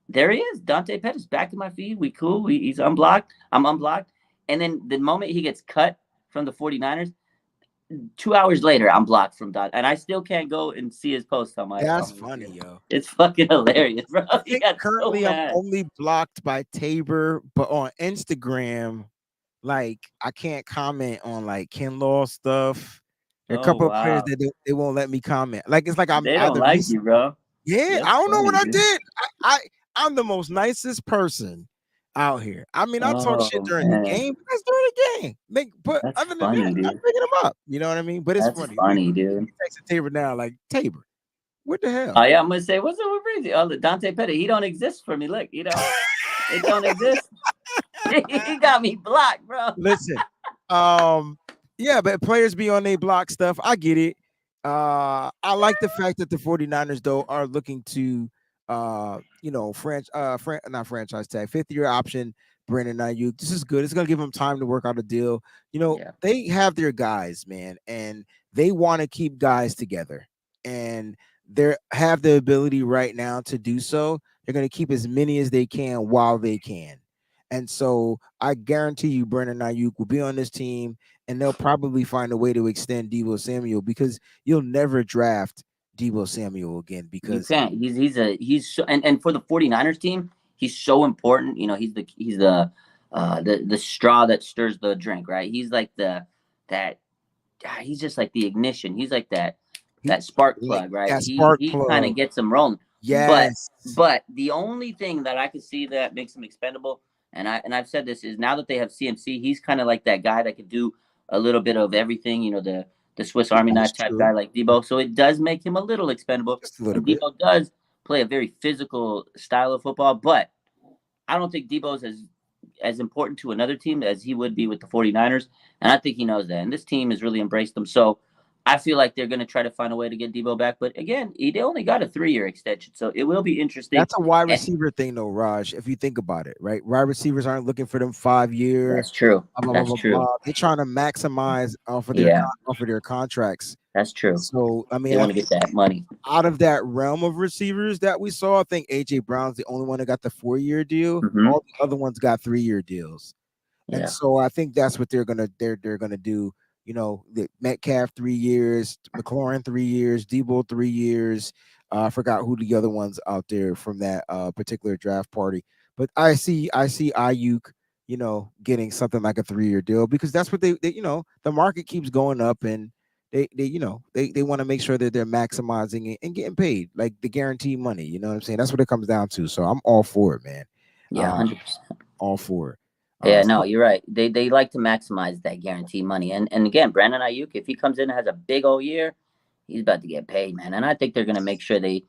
A: there he is, Dante Pettis, back in my feed. We cool. He's unblocked. I'm unblocked. And then the moment he gets cut from the 49ers, 2 hours later, I'm blocked from Dante. And I still can't go and see his post on my
B: That's funny,
A: Instagram.
B: yo.
A: It's fucking hilarious, bro.
B: I
A: He
B: think
A: got so
B: currently I'm
A: mad.
B: only blocked by Tabor, but on Instagram, like I can't comment on like Kinlaw stuff. There are a
A: Oh,
B: couple of players
A: wow.
B: that they won't let me comment. Like it's like I'm
A: They don't
B: either
A: like
B: missing.
A: you, bro.
B: Yeah, I
A: That's
B: don't know what
A: funny,
B: I
A: dude.
B: did. I I'm the most nicest person out here. I mean, I talk shit
A: Oh,
B: during the
A: man.
B: game. That's during the game. But
A: That's
B: other than that,
A: funny,
B: I'm
A: dude.
B: picking them up. You know what I mean? But it's
A: That's
B: funny. Let
A: funny,
B: me
A: dude.
B: text Tabor now. Like Tabor, what the
A: Oh
B: hell?
A: yeah, I'm gonna say, what's up with Breezy? Oh, Dante Petty, he don't exist for me. Look, it don't exist. He got me blocked, bro.
B: Listen, yeah, but players be on their block stuff. I get it. I like the fact that the 49ers though are looking to not franchise tag, 5th-year option Brandon Ayuk. This is good. It's gonna give him time to work out a deal.
A: Yeah,
B: They have their guys, man, and they want to keep guys together. And they have the ability right now to do so. They're gonna keep as many as they can while they can. And so I guarantee you, Brandon Ayuk will be on this team, and they'll probably find a way to extend Debo Samuel because you'll never draft Debo Samuel again
A: you
B: because
A: can't. He's so, and for the 49ers team, he's so important. He's the straw that stirs the drink, right? He's like that he's just like the ignition. He's like
B: he
A: that spark
B: like
A: plug, right?
B: that
A: He
B: spark
A: he kind of
B: plug.
A: gets them rolling. But
B: Yes,
A: but the only thing that I could see that makes him expendable, I've said this, is now that they have CMC, he's kind of like that guy that could do a little bit of everything. The Swiss Army
B: that's
A: knife type
B: true.
A: guy like Debo. So it does make him a little expendable.
B: Just a little
A: And
B: bit.
A: Debo does play a very physical style of football, but I don't think Debo's as important to another team as he would be with the 49ers. And I think he knows that. And this team has really embraced him. So I feel like they're going to try to find a way to get Debo back. But again, they only got a 3-year extension. So it will be interesting.
B: That's a wide
A: And
B: receiver thing, though, Raj. If you think about it, right? Wide receivers aren't looking for them 5 year,
A: that's true.
B: blah blah blah
A: That's
B: blah
A: true.
B: blah. They're trying to maximize
A: Yeah,
B: off of their contracts.
A: that's
B: And
A: true.
B: so, I
A: They
B: mean, I
A: want to
B: think
A: get that money.
B: out of that realm of receivers that we saw, I think AJ Brown's the only one that got the 4-year deal.
A: Hmm.
B: All the other ones got 3-year deals. And
A: Yeah.
B: so I think that's what they're gonna do. The Metcalf 3 years, McLaurin 3 years, Debo 3 years. I forgot who the other ones out there from that particular draft party, but I see Ayuk, getting something like a 3-year deal because that's what the market keeps going up and they want to make sure that they're maximizing it and getting paid like the guaranteed money. You know what I'm saying? That's what it comes down to. So I'm all for it, man.
A: Yeah,
B: Uh,
A: 100%.
B: all for it.
A: Yeah, no,
B: So
A: you're right. They like to maximize that guaranteed money. And again, Brandon Ayuk, if he comes in and has a big old year, he's about to get paid, man. And I think they're gonna make sure they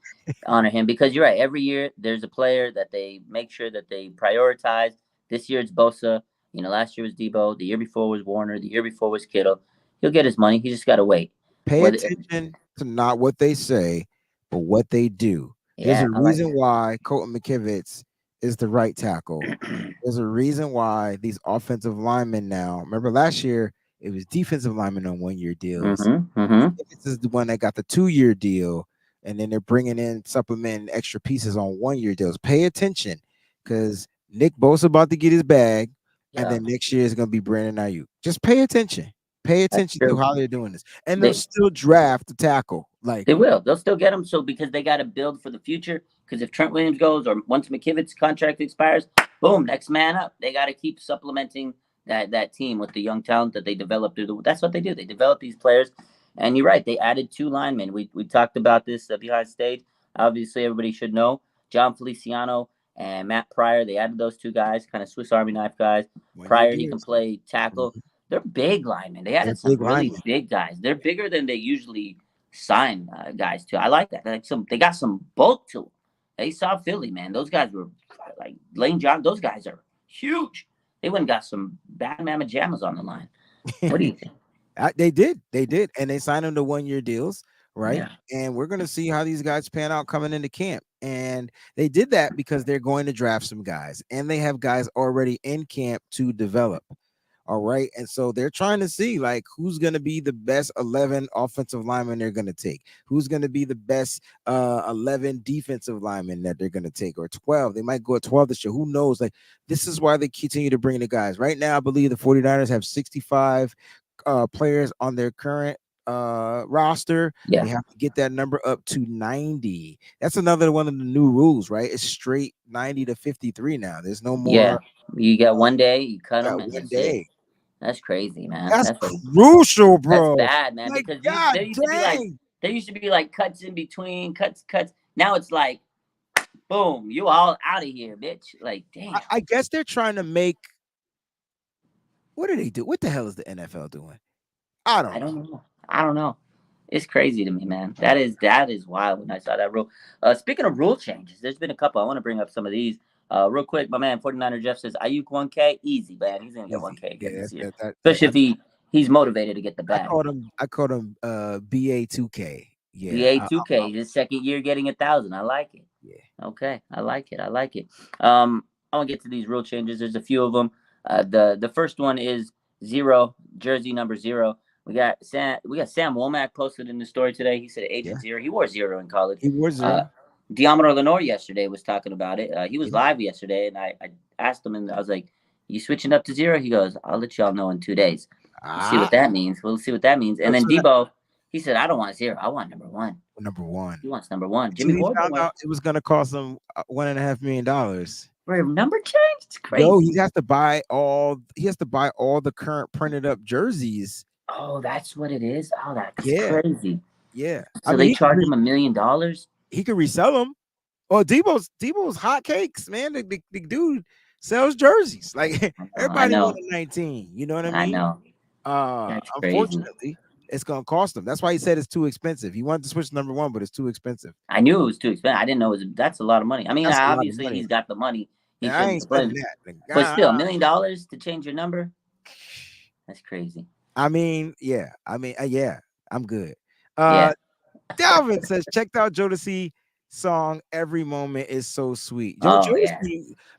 A: honor him because you're right. Every year there's a player that they make sure that they prioritize. This year it's Bosa. Last year was Debo. The year before was Warner. The year before was Kittle. He'll get his money. He just gotta wait.
B: pay
A: Whether
B: attention to not what they say, but what they do. There's
A: Yeah,
B: a
A: I like
B: reason why Colton McKivitz is the right tackle.
A: that.
B: There's a reason why these offensive linemen now. Remember last year it was defensive linemen on 1-year deals.
A: Mm-hmm. Mm-hmm.
B: McKivitz is the one that got the 2-year deal, and then they're bringing in supplementing extra pieces on 1-year deals. Pay attention, because Nick Bosa about to get his bag, and
A: Yeah,
B: then next year is going to be Brandon Ayuk. Just pay attention. Pay
A: that's
B: attention to
A: true.
B: how they're doing this, and they'll
A: They
B: still draft the tackle. Like
A: They will. They'll still get him. So because they got to build for the future. Because if Trent Williams goes or once McKivitz's contract expires, boom, next man up. They got to keep supplementing that team with the young talent that they developed. That's what they do. They develop these players. And you're right. They added 2 linemen. We talked about this behind stage. Obviously, everybody should know John Feliciano and Matt Pryor. They added those 2 guys, kind of Swiss Army knife guys.
B: 1-year
A: Pryor, he can
B: deals.
A: play tackle.
B: Mhm.
A: They're big linemen. They
B: They're
A: added some
B: big
A: really
B: linemen.
A: big guys. They're bigger than they usually sign guys too. I like that. They got some bulk to them. They saw Philly, man. Those guys were like Lane John. Those guys are huge. They went and got some bad mamma jammas on the line. What do you think?
B: They did, and they signed them to 1-year deals, right?
A: Yeah.
B: And we're gonna see how these guys pan out coming into camp. And they did that because they're going to draft some guys, and they have guys already in camp to develop. All right. And so they're trying to see like who's going to be the best 11 offensive linemen they're going to take, who's going to be the best 11 defensive linemen that they're going to take, or 12. They might go at 12 this year. Who knows? Like, this is why they continue to bring the guys. Right now, I believe the 49ers have 65 players on their current roster.
A: Yeah.
B: They have to get that number up to 90. That's another one of the new rules, right? It's straight 90 to 53 now. There's no
A: Yeah.
B: more.
A: You got one day, you cut
B: Got
A: them, and
B: one
A: that's it.
B: day.
A: That's crazy, man.
B: That's crucial,
A: That's
B: bro.
A: bad, man.
B: Like,
A: Because
B: god dang.
A: there used to be like cuts in between, cuts. Now it's like, boom, you all out of here, bitch. Like, damn.
B: I guess they're trying to make. What do they do? What the hell is the NFL doing? I don't know.
A: I don't know. It's crazy to me, man. That is wild when I saw that rule. Speaking of rule changes, there's been a couple. I want to bring up some of these. Real quick, my man 49er Jeff says Ayuk 1K, easy, man. He's gonna get
B: Easy.
A: 1K again
B: Yeah,
A: this year.
B: that-
A: Especially if he's motivated to get the
B: I
A: bag.
B: called him BA2K. Yeah.
A: BA2K, his second year getting 1,000. I like it.
B: Yeah.
A: Okay, I like it. I want to get to these rule changes. There's a few of them. The first one is 0, jersey number 0. We got Sam Womack posted in the story today. He said Agent 0. He wore 0 in college.
B: He wore 0.
A: Diomedor Lenore yesterday was talking about it. He was live yesterday, and I asked him, and I was like, "You switching up to 0?" He goes, "I'll let y'all know in 2 days. We'll see what that means. We'll see what that means." And then Debo, he said, "I don't want 0. I want number 1."
B: Number 1.
A: He wants number 1. Jimmy Ward
B: found out it was going to cost him $1.5 million
A: for a number change. It's crazy.
B: Yo, he has to buy all the current printed up jerseys.
A: Oh, that's what it is. Oh, that's crazy.
B: Yeah.
A: So they charge him $1 million.
B: He could resell them. Oh, Debo's hotcakes, man. The dude sells jerseys. Like everybody won a 19. You know what I mean?
A: I know.
B: Unfortunately, it's gonna cost him. That's why he said it's too expensive. He wanted to switch to number 1, but it's too expensive.
A: I knew it was too expensive. I didn't know that's a lot of money. I mean, obviously he's got the money.
B: I ain't spending that.
A: But still, $1 million to change your number. That's crazy.
B: I mean, yeah. I'm good. Dalvin says, checked out Jodeci song "Every Moment Is So Sweet."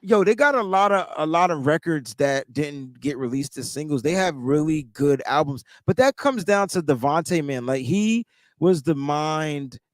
B: Yo, they got a lot of records that didn't get released as singles. They have really good albums, but that comes down to Devontae, man. Like, he was the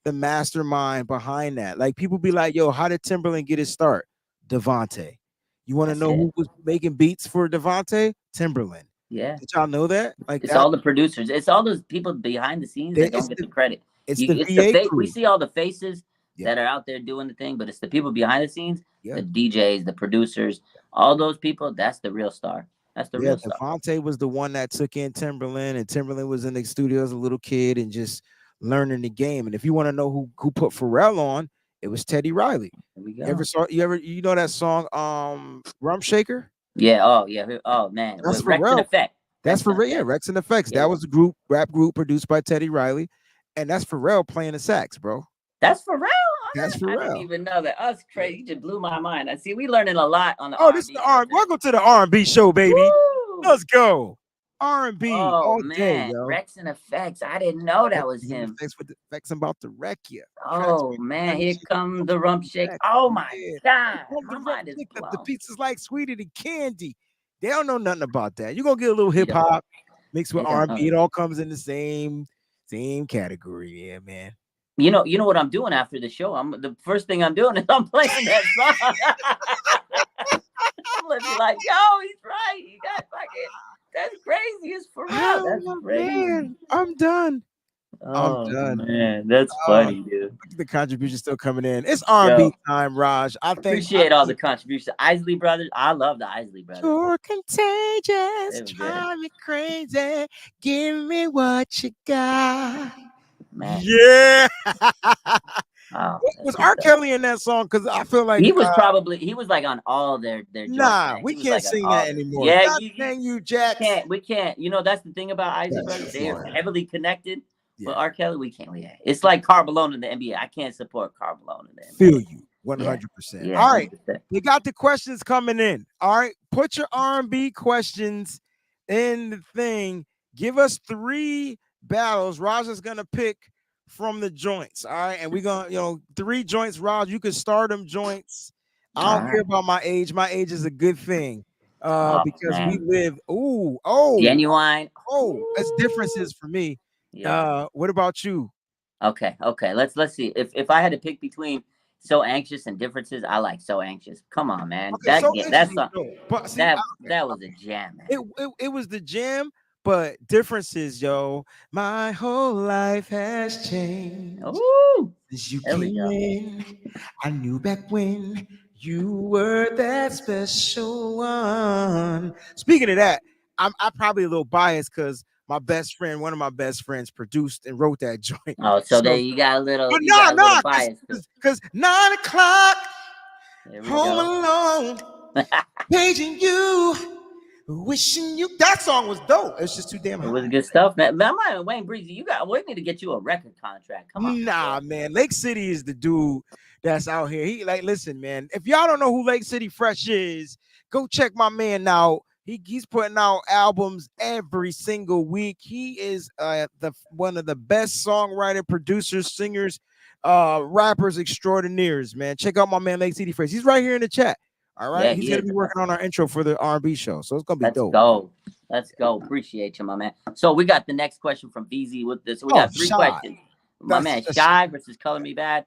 B: mastermind behind that. Like, people be like, "Yo, how did Timberland get his start?" Devontae. You want to know who was making beats for Devontae? Timberland.
A: Yeah.
B: Did y'all know that? Like,
A: it's all the producers. It's all those people behind the scenes that don't get the credit.
B: It's the
A: we see all the faces that are out there doing the thing, but it's the people behind the scenes, the DJs, the producers, all those people. That's the real star. That's the real star.
B: Devontae was the one that took in Timberland, and Timberland was in the studio as a little kid and just learning the game. And if you want to know who put Pharrell on, it was Teddy Riley.
A: There we go.
B: You know that song, Rum Shaker?
A: Yeah. Oh, yeah. Oh, man.
B: That's
A: Rex and Effect.
B: That's Pharrell. Yeah, Rex and Effects. That was a rap group produced by Teddy Riley, and that's Pharrell playing the sax, bro.
A: That's Pharrell.
B: That's Pharrell.
A: I didn't even know that. That's crazy. You just blew my mind. I see. We learning a lot on the.
B: This is the R&B. Welcome to the R&B show, baby. Woo! Let's go. R&B all day, yo.
A: Rex and Effects. I didn't know that was him.
B: Effects, I'm about to wreck you.
A: Oh man, here come the rump shake. Oh my god, my mind is blown.
B: The pizza's like sweeter than candy. They don't know nothing about that. You're gonna get a little hip hop mixed with R&B. It all comes in the same category. Yeah, man.
A: You know what I'm doing after the show? The first thing I'm doing is I'm playing that song. I'm gonna be like, yo, he's right. You got fucking. That's crazy. It's for real. That's crazy.
B: Man, I'm done.
A: I'm done. Man, that's funny, dude.
B: The contribution still coming in. It's R&B time, Raj. I
A: appreciate all the contributions. Isley Brothers. I love the Isley Brothers.
B: You're contagious. Drive me crazy. Give me what you got.
A: Man.
B: Yeah. Was R. Kelly in that song? Because I feel like
A: he was like on all their
B: nah, we can't sing that anymore.
A: Yeah,
B: you Jack.
A: We can't. You know, that's the thing about Isley Brothers. They're heavily connected. But R. Kelly, we can't. It's like Karl Malone in the NBA. I can't support Karl Malone in the NBA.
B: Feel you.
A: Yeah.
B: 100%.
A: Yeah.
B: All right.
A: 100%.
B: You got the questions coming in. All right. Put your R&B questions in the thing. Give us 3 battles. Raj is gonna pick from the joints. All right. And we're gonna, 3 joints. Raj, you can start them joints. I
A: All
B: don't care
A: right.
B: about my age. My age is a good thing.
A: Oh
B: Because we
A: man.
B: live.
A: Genuine.
B: That's differences
A: Ooh.
B: for me.
A: Yeah.
B: What about you?
A: Okay. Okay. Let's see. If I had to pick between So Anxious and Differences, I like So Anxious. Come on, man.
B: Okay, so
A: That's
B: interesting. No, but see, okay,
A: that was a jam,
B: it,
A: man.
B: it was the jam, but differences, yo. My whole life has changed
A: Ooh.
B: since you
A: There we
B: came
A: go.
B: in. I knew back when you were that special one. Speaking of that, I'm probably a little biased because my best friend, one of my best friends, produced and wrote that joint.
A: Oh, so there
B: So,
A: you got a little
B: but
A: you got a little
B: because
A: bias too.
B: 9 o'clock
A: There we
B: home
A: go.
B: alone, paging you, wishing you. That song was dope. It's just too damn
A: It was
B: high.
A: good stuff, man. Man, I'm not Wayne Breezy. We need to get you a record contract. Come on,
B: Nah,
A: bro.
B: man. Lake City is the dude that's out here. He like, listen, man. If y'all don't know who Lake City Fresh is, go check my man out. He's putting out albums every single week. He is the one of the best songwriter, producers, singers, rappers extraordinaires, man. Check out my man Lake City Fresh. He's right here in the chat. All right.
A: Yeah,
B: He's
A: he
B: gonna
A: is.
B: be working on our intro for the R&B show. So it's gonna be
A: Let's
B: dope.
A: go. Let's go. Appreciate you, my man. So we got the next question from VZ with this. So we
B: Oh,
A: got 3
B: Shy.
A: questions. My
B: That's
A: man,
B: just
A: Shy versus Color Me Bad.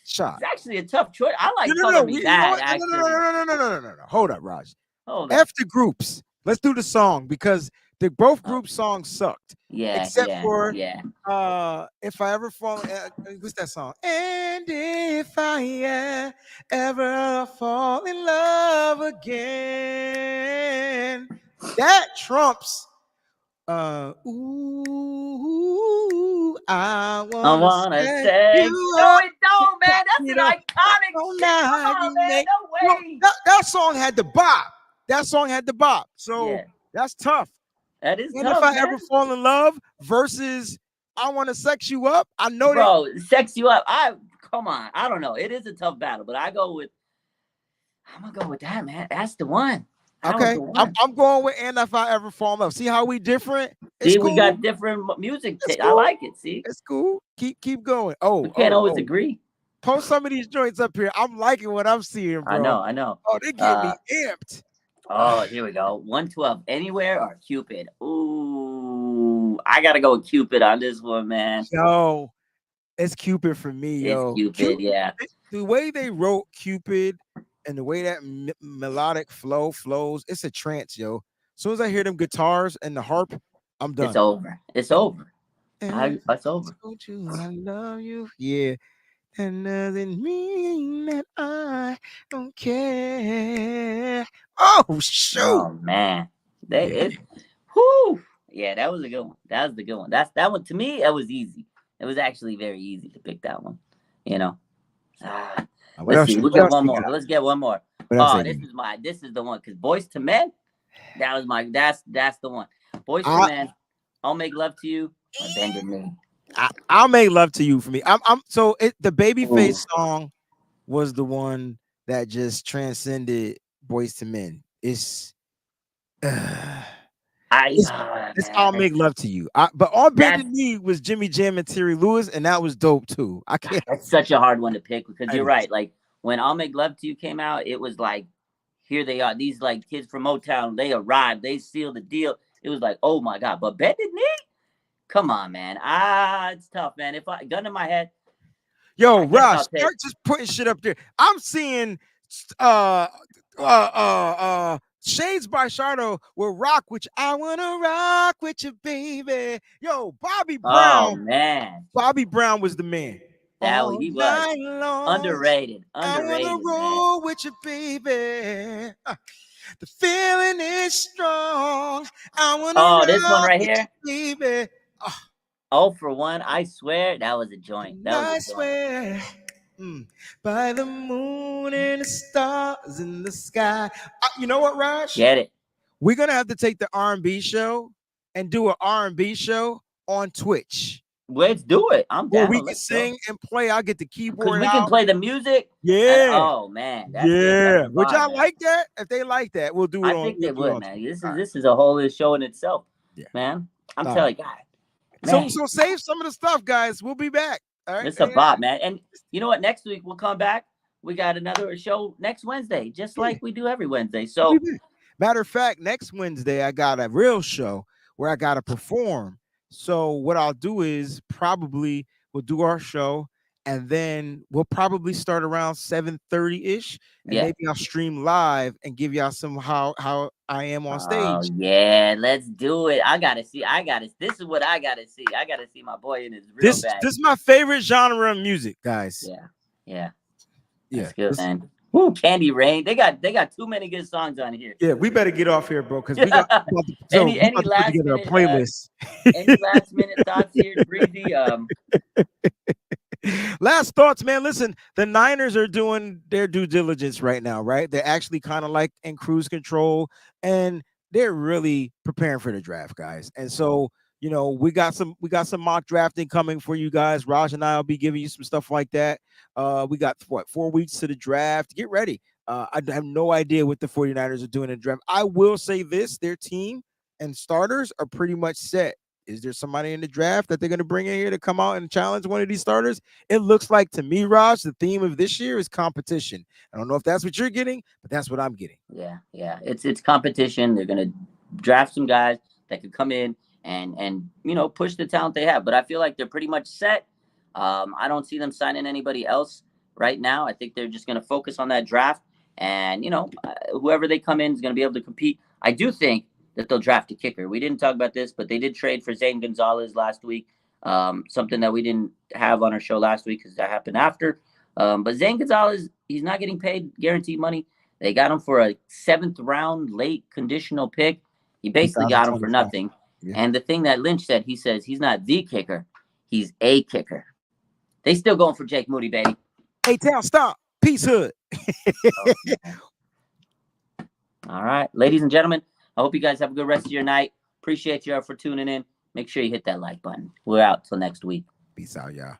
B: Shy.
A: It's actually a tough choice. I
B: No,
A: like
B: no,
A: Color
B: no.
A: Me
B: You know
A: Bad,
B: what? No, no, no,
A: actually.
B: no, no, no, no, no, no, no. Hold up, Raj.
A: Hold up.
B: F the groups. Let's do the song because the both
A: Oh,
B: group songs sucked,
A: yeah,
B: except
A: yeah,
B: for
A: yeah.
B: if I ever fall. What's that song? And if I ever fall in love again, that trumps. I
A: I
B: wanna
A: wanna
B: set
A: say,
B: you
A: no,
B: up.
A: it don't, man. That's an iconic
B: Oh,
A: shit. Come
B: now
A: on,
B: you
A: man.
B: make
A: No
B: yo,
A: way.
B: that song had the bop. That song had the bop. So
A: Yeah,
B: that's tough.
A: that is
B: And if
A: tough,
B: I
A: man.
B: ever fall in love versus I want to sex you up, I know they.
A: Bro, sex you up. I come on. I don't know. It is a tough battle, but I'm gonna go with that, man. That's the one. That was
B: Okay,
A: the
B: I'm,
A: one.
B: I'm going with and if I ever fall in love. See how we different? It's
A: See, we
B: cool.
A: got different music.
B: It's
A: I
B: cool.
A: like it. See,
B: It's cool. Keep going.
A: we can't always
B: Oh.
A: agree.
B: Post some of these joints up here. I'm liking what I'm seeing,
A: I
B: bro.
A: know. I know.
B: Oh, they get
A: Uh,
B: me amped.
A: oh, here we go. 112. Anywhere or Cupid? Ooh, I gotta go with Cupid on this one, man.
B: Yo, it's Cupid for me,
A: It's
B: yo.
A: Cupid.
B: Cupid,
A: Yeah.
B: the way they wrote Cupid and the way that melodic flows, it's a trance, yo. As soon as I hear them guitars and the harp, I'm
A: It's
B: done.
A: over. It's over.
B: And
A: It's
B: I
A: over.
B: told you I love you. Yeah. And doesn't mean that I don't care. Oh, shoot.
A: Oh man,
B: Yeah.
A: whoo, yeah, that was a good one. That was the good one. That one to me. It was easy. It was actually very easy to pick that one. You know. Ah,
B: What
A: let's
B: else?
A: see. We'll
B: What
A: get
B: else
A: one
B: they
A: more.
B: got?
A: Let's get one more.
B: What else
A: Oh,
B: they got?
A: this is the one because Boys to Men. That was my. That's the one. Boys to
B: I,
A: Men. I'll make love to you or bended knee.
B: I'll make love to you for me. I'm so the
A: Ooh.
B: Babyface song was the one that just transcended Boys to Men. Uh, it's it's I'll
A: Man,
B: make love to you. But on
A: that's
B: bended knee was Jimmy Jam and Terry Lewis, and that was dope too. I can't.
A: that's such a hard one to pick because
B: It
A: you're
B: is.
A: right. Like when I'll make love to you came out, it was like here they are. These like kids from Motown, they arrived, they sealed the deal. It was like, oh my god. But bended knee, come on, man. It's tough, man. If I gun in my head,
B: Yo,
A: I guess
B: Rush,
A: I'll take.
B: start just putting shit up there. I'm seeing uh Shades by Shardo will rock, which I wanna rock with you, baby. Yo, Bobby
A: Oh
B: Brown.
A: man,
B: Bobby Brown was the man. All
A: he was
B: night long.
A: underrated,
B: I wanna
A: underrated, man.
B: roll with you, baby. The feeling is strong. I wanna
A: Oh, this one
B: rock
A: right
B: with
A: here.
B: you, baby. Oh,
A: Oh, for one, I swear that was a joint.
B: and
A: That was a
B: I
A: joint.
B: swear. By the moon and the stars in the sky. You know what, Raj?
A: Get it?
B: We're gonna have to take the R&B show and do an R&B show on Twitch.
A: Let's do it. I'm
B: where we
A: down.
B: can
A: Let's go.
B: sing and play. I'll get the
A: Because
B: keyboard
A: we can
B: out.
A: play the music. And
B: Yeah,
A: oh man, that's good. That's
B: yeah.
A: a
B: Would
A: vibe,
B: y'all
A: man.
B: like that? If they like that, we'll do it
A: I
B: on.
A: think
B: We'll
A: they
B: do it
A: would,
B: on.
A: man.
B: All right.
A: This is a whole show in itself,
B: Yeah.
A: man. I'm
B: All right.
A: telling you, God,
B: So
A: man,
B: save some of the stuff, guys. We'll be back. All right.
A: it's a bop, man. And you know what? Next week we'll come back. We got another show next Wednesday, just
B: Yeah.
A: like we do every Wednesday.
B: We'll be
A: So
B: back. Matter of fact, next Wednesday I got a real show where I got to perform. So what I'll do is probably we'll do our show and then we'll probably start around 7:30 ish, and
A: yeah.
B: maybe I'll stream live and give y'all some how I am on
A: Oh
B: stage.
A: yeah, let's do it. I gotta see. This is what I gotta see. I gotta see my boy in his real
B: This
A: bag.
B: is my favorite genre of music, guys.
A: Yeah, yeah,
B: Yeah.
A: that's good, man. Woo, Candy Rain. They got too many good songs on here.
B: Yeah, we better get off here, bro, because we
A: Yeah.
B: about
A: Any
B: to put
A: last
B: together a
A: minute
B: playlist.
A: any last minute thoughts here, Breezy?
B: Last thoughts, man. Listen, the Niners are doing their due diligence right now, right? They're actually kind of like in cruise control, and they're really preparing for the draft, guys. And so, we got some mock drafting coming for you guys. Raj and I will be giving you some stuff like that. We got 4 weeks to the draft. Get ready. I have no idea what the 49ers are doing in the draft. I will say this: their team and starters are pretty much set. Is there somebody in the draft that they're going to bring in here to come out and challenge one of these starters? It looks like to me, Raj, the theme of this year is competition. I don't know if that's what you're getting, but that's what I'm getting.
A: Yeah, yeah. It's competition. They're gonna draft some guys that could come in and push the talent they have. But I feel like they're pretty much set. I don't see them signing anybody else right now. I think they're just gonna focus on that draft, and whoever they come in is gonna be able to compete. I do think that they'll draft a kicker. We didn't talk about this, but they did trade for Zane Gonzalez last week. Something that we didn't have on our show last week because that happened after. But Zane Gonzalez, he's not getting paid guaranteed money. They got him for a 7th round late conditional pick. He basically got him for
B: 2025.
A: nothing.
B: Yeah.
A: And the thing that Lynch said, he says he's not the kicker, he's a kicker. They still going for Jake Moody, baby.
B: Hey, town, stop. Peace hood.
A: All right, ladies and gentlemen, I hope you guys have a good rest of your night. Appreciate you for tuning in. Make sure you hit that like button. We're out till next week.
B: Peace out, y'all.